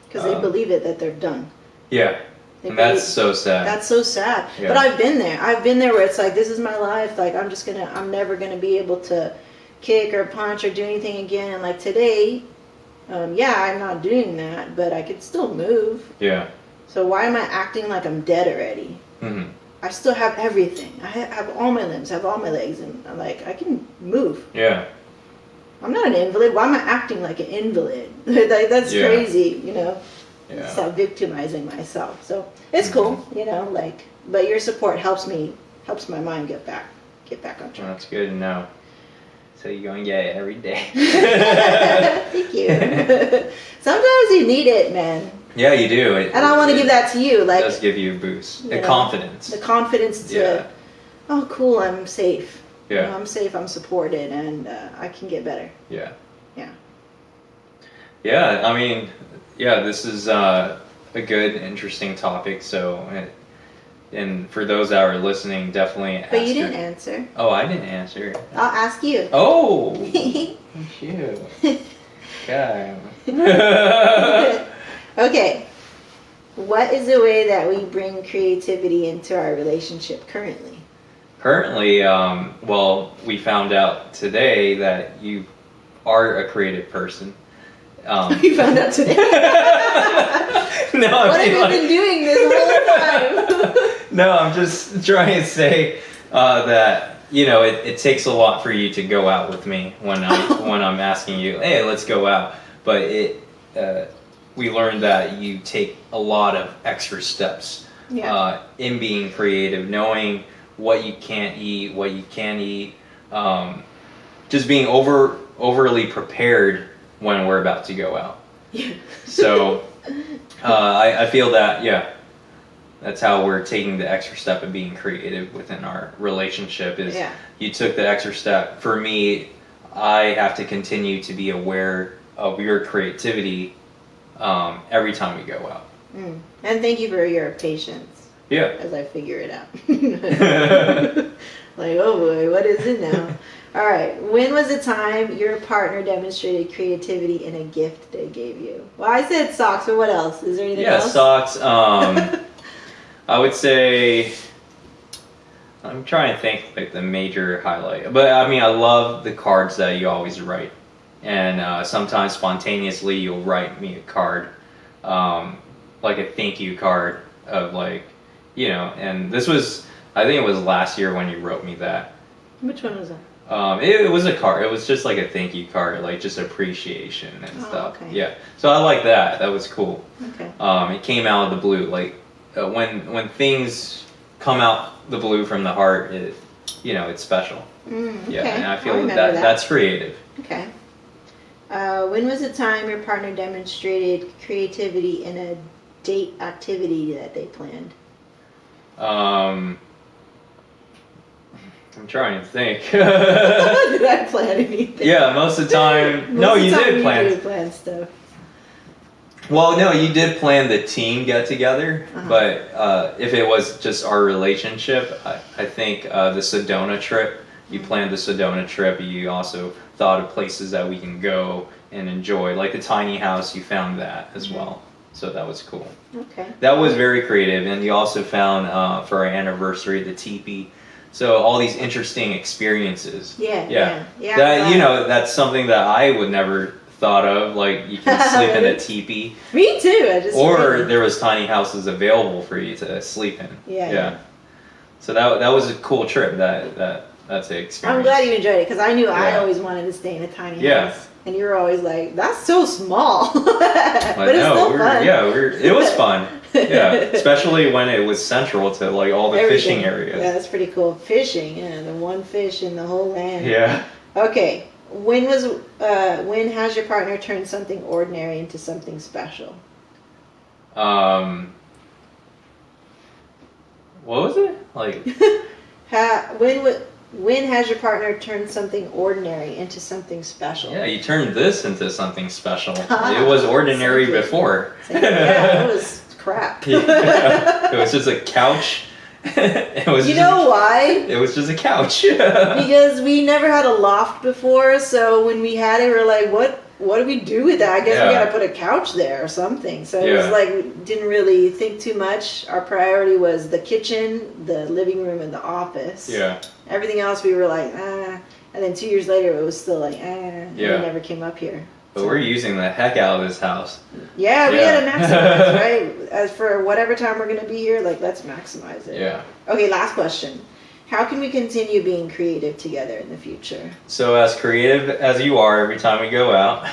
Because they believe it that they're done. Yeah. And that's so sad. That's so sad. Yeah. But I've been there. I've been there where it's like, this is my life. Like, I'm never going to be able to kick or punch or do anything again. And like today, I'm not doing that, but I could still move. Yeah. So why am I acting like I'm dead already? Mm-hmm. I still have everything. I have all my limbs, I have all my legs, and I'm like, I can move. Yeah. I'm not an invalid. Why am I acting like an invalid? That's crazy, Yeah. Stop victimizing myself. So it's cool, but your support helps my mind get back on track. Well, that's good to know. So you're going to get it every day. Thank you. Sometimes you need it, man. Yeah, you do. And I want to give that to you. Like, it does give you a boost. You The know, confidence. The confidence to, oh, cool, I'm safe. Yeah. You know, I'm safe, I'm supported, and I can get better. Yeah. Yeah. Yeah, I mean, yeah, this is a good, interesting topic. So, and for those that are listening, definitely ask. But you didn't answer. Oh, I didn't answer. I'll ask you. Oh! Thank you. Okay. Okay. What is the way that we bring creativity into our relationship currently? Currently, well, we found out today that you are a creative person. You found out today? No, what have you been doing this whole time? No, I'm just trying to say that, you know, it takes a lot for you to go out with me when I'm asking you, hey, let's go out. But we learned that you take a lot of extra steps in being creative, knowing what you can't eat, what you can eat, just being overly prepared when we're about to go out. Yeah. So I feel that, that's how we're taking the extra step of being creative within our relationship is you took the extra step. For me, I have to continue to be aware of your creativity every time we go out. And thank you for your patience. Yeah. As I figure it out. Like, oh boy, what is it now? All right. When was the time your partner demonstrated creativity in a gift they gave you? Well, I said socks, but what else? Is there anything else? Yeah, socks. I would say, I'm trying to think like the major highlight. But I mean, I love the cards that you always write. And sometimes spontaneously you'll write me a card, like a thank you card of like, you know, and this was, I think it was last year when you wrote me that. Which one was that? It was a card. It was just like a thank you card, like just appreciation and stuff. Okay. Yeah. So I like that. That was cool. Okay. It came out of the blue. Like when things come out the blue from the heart, it's special. Yeah. Okay. And I feel that's creative. Okay. When was the time your partner demonstrated creativity in a date activity that they planned? I'm trying to think. Did I plan anything? Yeah, most of the time. No, you did plan. You did plan stuff. Well, no, you did plan the team get together, but if it was just our relationship, I think the Sedona trip. You planned the Sedona trip. You also thought of places that we can go and enjoy, like the tiny house. You found that as well, so that was cool. Okay. That was very creative, and you also found for our anniversary the teepee. So all these interesting experiences. Yeah. That that's something that I would never thought of. Like you can sleep in a teepee. Me too. Or there was tiny houses available for you to sleep in. Yeah. So that was a cool trip. That's the experience. I'm glad you enjoyed it because I knew I always wanted to stay in a tiny house. And you were always like, that's so small. But it's still fun. It was fun. Yeah, especially when it was central to like all the fishing areas. Yeah, that's pretty cool. Fishing, the one fish in the whole land. Yeah. Okay, when has your partner turned something ordinary into something special? What was it? Like when has your partner turned something ordinary into something special? Yeah, you turned this into something special. It was ordinary before. Yeah, it was crap. It was just a couch. Why? It was just a couch. Because we never had a loft before, so when we had it, we were like, what do we do with that? I guess we gotta put a couch there or something. So it was like, we didn't really think too much. Our priority was the kitchen, the living room, and the office. Yeah. Everything else we were like, And then 2 years later, it was still like, And we never came up here. But we're using the heck out of this house. Yeah, we gotta maximize, right? As for whatever time we're gonna be here, like, let's maximize it. Yeah. Okay, last question. How can we continue being creative together in the future? So as creative as you are every time we go out.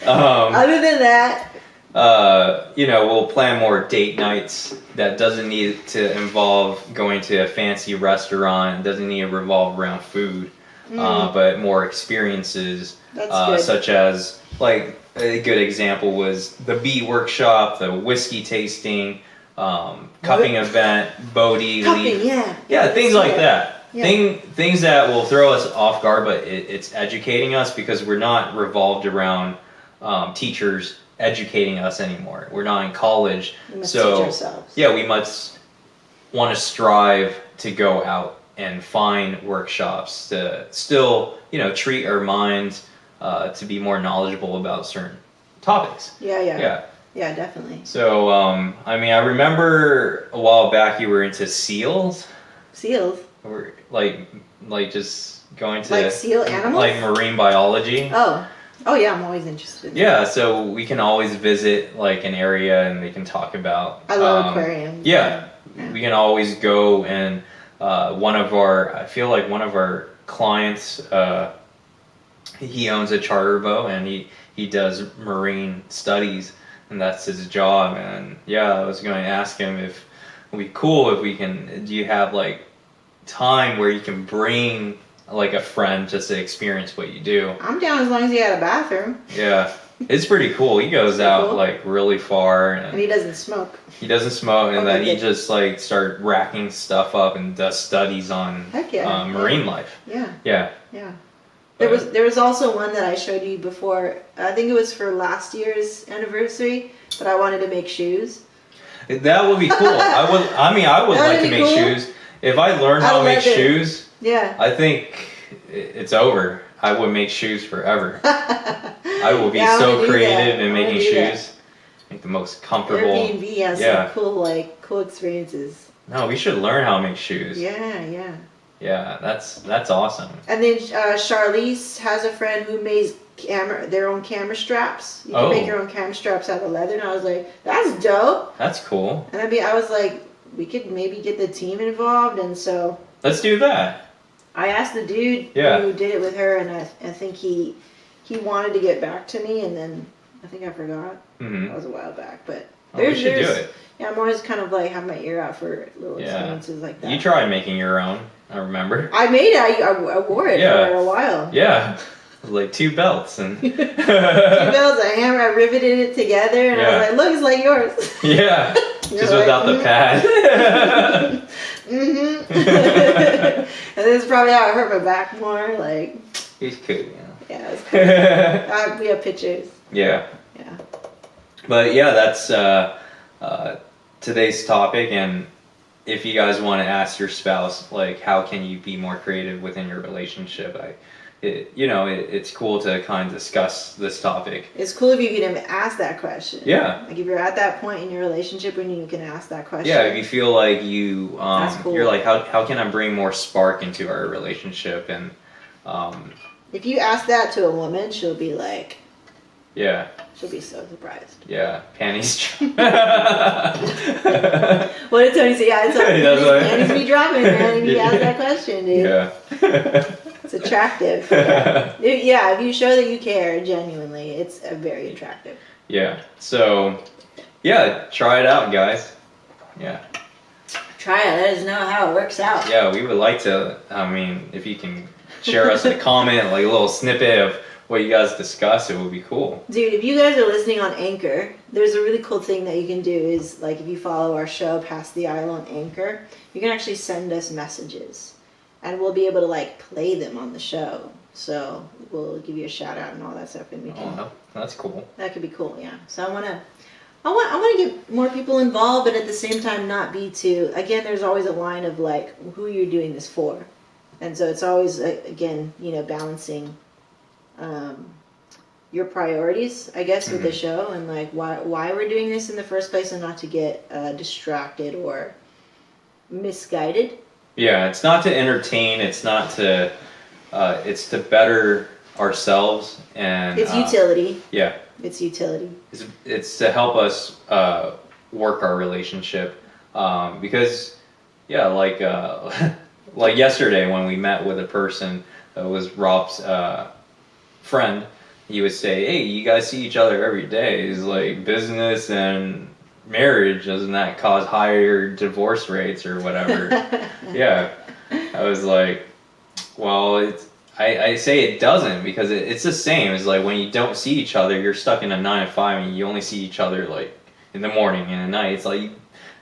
Other than that, we'll plan more date nights that doesn't need to involve going to a fancy restaurant, doesn't need to revolve around food, but more experiences, such as like a good example was the bee workshop, the whiskey tasting, cupping event, Bodhi. Cupping, yeah, things like that. Yeah. Things that will throw us off guard, but it's educating us because we're not revolved around teachers educating us anymore. We're not in college, We must so teach ourselves. yeah, we must want to strive to go out and find workshops to still, treat our minds to be more knowledgeable about certain topics. Yeah, definitely. So, I remember a while back you were into seals. Seals? Or like just going to like seal animals, like marine biology. Oh yeah, I'm always interested. Yeah, so we can always visit like an area and they can talk about. I love aquariums. Yeah, we can always go and I feel like one of our clients, he owns a charter boat and he does marine studies and that's his job. And yeah, I was going to ask him if it would be cool if we can. Do you have like time where you can bring like a friend just to experience what you do? I'm down as long as you had a bathroom. Yeah, it's pretty cool. He goes out cool. like really far, and he doesn't smoke. He doesn't smoke, and then he just like start racking stuff up and does studies on marine life. Yeah. There was also one that I showed you before. I think it was for last year's anniversary, but I wanted to make shoes. That would be cool. I would like to make shoes. If I learned how to make shoes, I think it's over. I would make shoes forever. I will be so creative in making shoes. Make the most comfortable. Airbnb has some cool experiences. No, we should learn how to make shoes. Yeah. Yeah, that's awesome. And then Charlize has a friend who makes their own camera straps. You can make your own camera straps out of leather, and I was like, that's dope. That's cool. And I was like, we could maybe get the team involved, and so let's do that. I asked the dude who did it with her, and I think he wanted to get back to me, and then I think I forgot. Mm-hmm. That was a while back, but we should do it. Yeah, I'm always kind of like have my ear out for little experiences like that. You tried making your own, I remember. I made it. I wore it for a while. Yeah. Like 2 belts and 2 belts, a hammer. I riveted it together, and I was like, "Look, it's like yours." Yeah, just without the pad. And this is probably how I hurt my back more. Like, he's cool, Yeah, it's cool. We have pictures. Yeah. But yeah, that's today's topic, and if you guys want to ask your spouse, like, how can you be more creative within your relationship? It's cool to kind of discuss this topic. It's cool if you can ask that question. Yeah. Like if you're at that point in your relationship when you can ask that question. Yeah, if you feel like you, That's cool. You're like, how can I bring more spark into our relationship? And if you ask that to a woman, she'll be like, yeah. She'll be so surprised. Yeah, panties. What did Tony say? Yeah, panties be dropping, man, if you ask that question, dude. Yeah. It's attractive. Yeah, if you show that you care genuinely, it's very attractive. Yeah. So, yeah, try it out, guys. Yeah. Try it. Let us know how it works out. Yeah, we would like to. If you can share us a comment, like a little snippet of what you guys discuss, it would be cool. Dude, if you guys are listening on Anchor, there's a really cool thing that you can do is, like, if you follow our show Past the Aisle on Anchor, you can actually send us messages. And we'll be able to, like, play them on the show. So we'll give you a shout out and all that stuff, and we can. Oh, that's cool. That could be cool, yeah. So I want to get more people involved, but at the same time not be too. Again, there's always a line of like who you're doing this for, and so it's always again balancing your priorities, I guess, with the show, and like why we're doing this in the first place, and not to get distracted or misguided. Yeah, it's not to entertain. It's not to. It's to better ourselves and. It's utility. Yeah. It's utility. It's to help us work our relationship, because, yeah, like like yesterday when we met with a person that was Rob's friend, he would say, "Hey, you guys see each other every day. It's like business and marriage, doesn't that cause higher divorce rates or whatever?" Yeah, I was like, well, I say it doesn't because it's the same. It's like when you don't see each other, you're stuck in a 9 to 5 and you only see each other like in the morning and at night. It's like you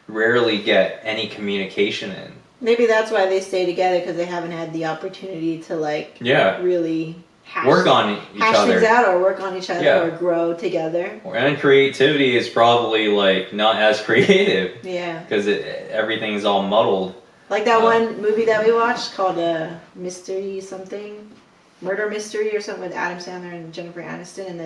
rarely get any communication in. Maybe that's why they stay together, because they haven't had the opportunity to like really work on each other, things out, or work on each other, or grow together. And creativity is probably like not as creative. Yeah. Because everything is all muddled. Like that one movie that we watched called Mystery something, Murder Mystery or something, with Adam Sandler and Jennifer Aniston, and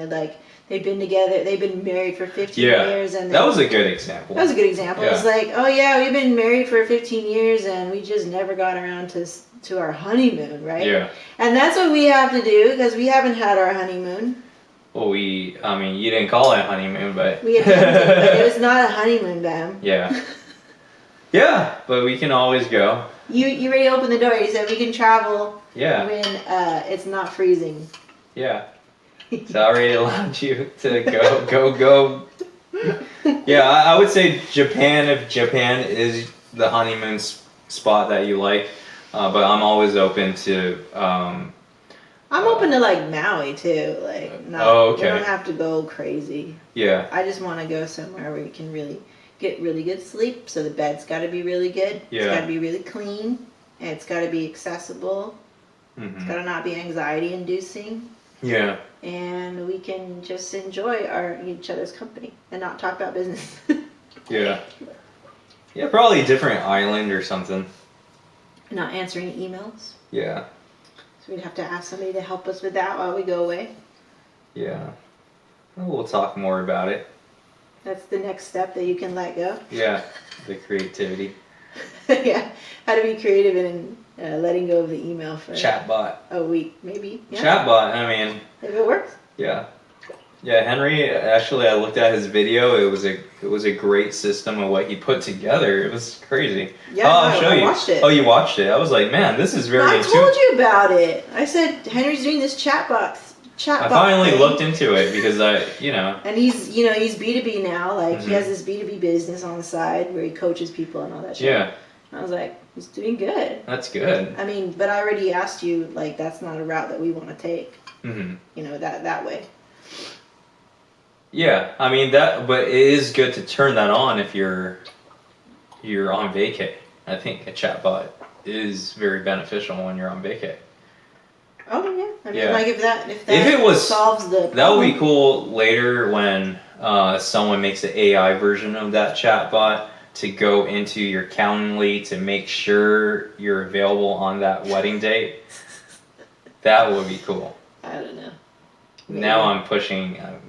they've been together, they've been married for 15 years. And that was a good example. That was a good example. Yeah. It's like, oh yeah, we've been married for 15 years and we just never got around to our honeymoon, right? Yeah. And that's what we have to do, because we haven't had our honeymoon. Well, you didn't call it a honeymoon, but... We attempted, but it was not a honeymoon, Bam. Yeah. Yeah, but we can always go. You already opened the door. You said we can travel when it's not freezing. Yeah. It's already allowed you to go. Yeah, I would say Japan, if Japan is the honeymoon spot that you like. But I'm always open to... I'm open to like Maui too. Like, we don't have to go crazy. Yeah. I just want to go somewhere where you can really get really good sleep. So the bed's got to be really good. Yeah. It's got to be really clean, and it's got to be accessible. Mm-hmm. It's got to not be anxiety inducing. Yeah. And we can just enjoy each other's company and not talk about business. Yeah. Yeah, probably a different island or something. Not answering emails. Yeah. So we'd have to ask somebody to help us with that while we go away. Yeah. We'll talk more about it. That's the next step that you can let go. Yeah, the creativity. Yeah, how to be creative in letting go of the email for chatbot. A week, maybe. Yeah. Chatbot, I mean. If it works. Yeah. Yeah, Henry, actually I looked at his video. It was a great system of what he put together. It was crazy. Yeah, I'll show you. I watched it. Oh, you watched it? I was like, man, this is very I told you about it. I said Henry's doing this chatbot. I finally looked into it because And he's B2B now. Like, he has this B2B business on the side where he coaches people and all that shit. Yeah. I was like, he's doing good. That's good. I mean, but I already asked you, like, that's not a route that we want to take. Mm-hmm. That way. Yeah, I mean but it is good to turn that on if you're on vacay. I think a chatbot is very beneficial when you're on vacay. Oh yeah, I mean, like if that solves the problem. That would be cool later when someone makes an AI version of that chatbot to go into your Calendly to make sure you're available on that wedding date. That would be cool. I don't know. Maybe. Now I'm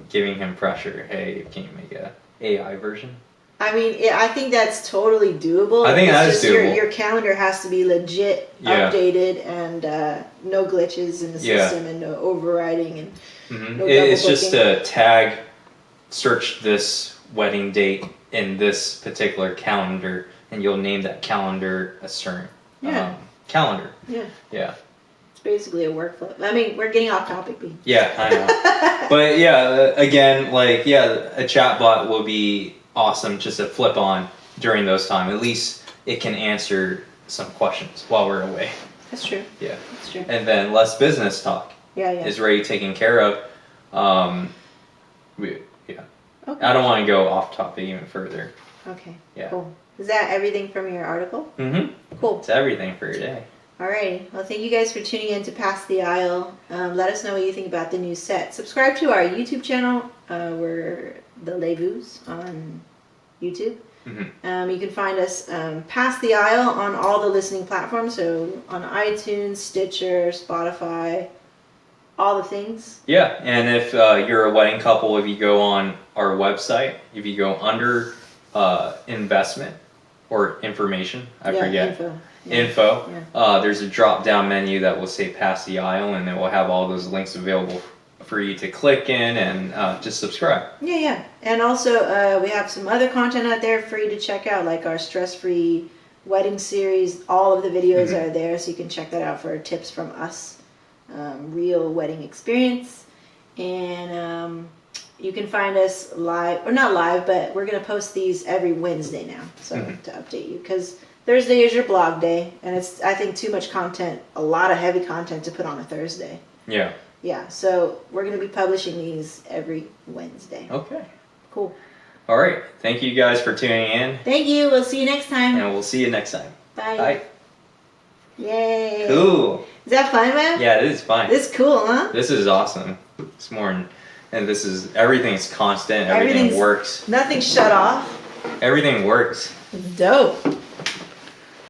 giving him pressure. Hey, can you make a AI version? I mean, I think that's totally doable. I think that is doable. Your calendar has to be legit updated and no glitches in the system and no overriding and no it's double just booking. Search this wedding date in this particular calendar, and you'll name that calendar a certain calendar. Yeah. Yeah. Basically a workflow. I mean, we're getting off topic, B. Yeah, I know. But yeah, again, a chatbot will be awesome just to flip on during those times. At least it can answer some questions while we're away. That's true. Yeah. That's true. And then less business talk. Yeah. Is already taken care of. Okay. I don't want to go off topic even further. Okay. Yeah. Cool. Is that everything from your article? Mm-hmm. Cool. It's everything for your day. Alrighty. Well, thank you guys for tuning in to Pass the Aisle. Let us know what you think about the new set. Subscribe to our YouTube channel. We're the Levues on YouTube. Mm-hmm. You can find us Pass the Aisle on all the listening platforms. So on iTunes, Stitcher, Spotify, all the things. Yeah, and if you're a wedding couple, if you go on our website, if you go under investment or information, I forget. Info. Yeah. There's a drop-down menu that will say Pass the Aisle, and it will have all those links available for you to click in and just subscribe. Yeah. And also, we have some other content out there for you to check out, like our stress-free wedding series. All of the videos are there, so you can check that out for tips from us. Real wedding experience. And you can find us live, or not live, but we're going to post these every Wednesday now, so to update you, because Thursday is your blog day, and it's, I think, too much content, a lot of heavy content to put on a Thursday. Yeah. Yeah, so we're going to be publishing these every Wednesday. Okay. Cool. All right. Thank you guys for tuning in. Thank you. We'll see you next time. And we'll see you next time. Bye. Bye. Yay. Cool. Is that fun, man? Yeah, it is fun. This is cool, huh? This is awesome. It's more, and this is, everything's constant. Everything works. Nothing's shut off. Everything works. It's dope.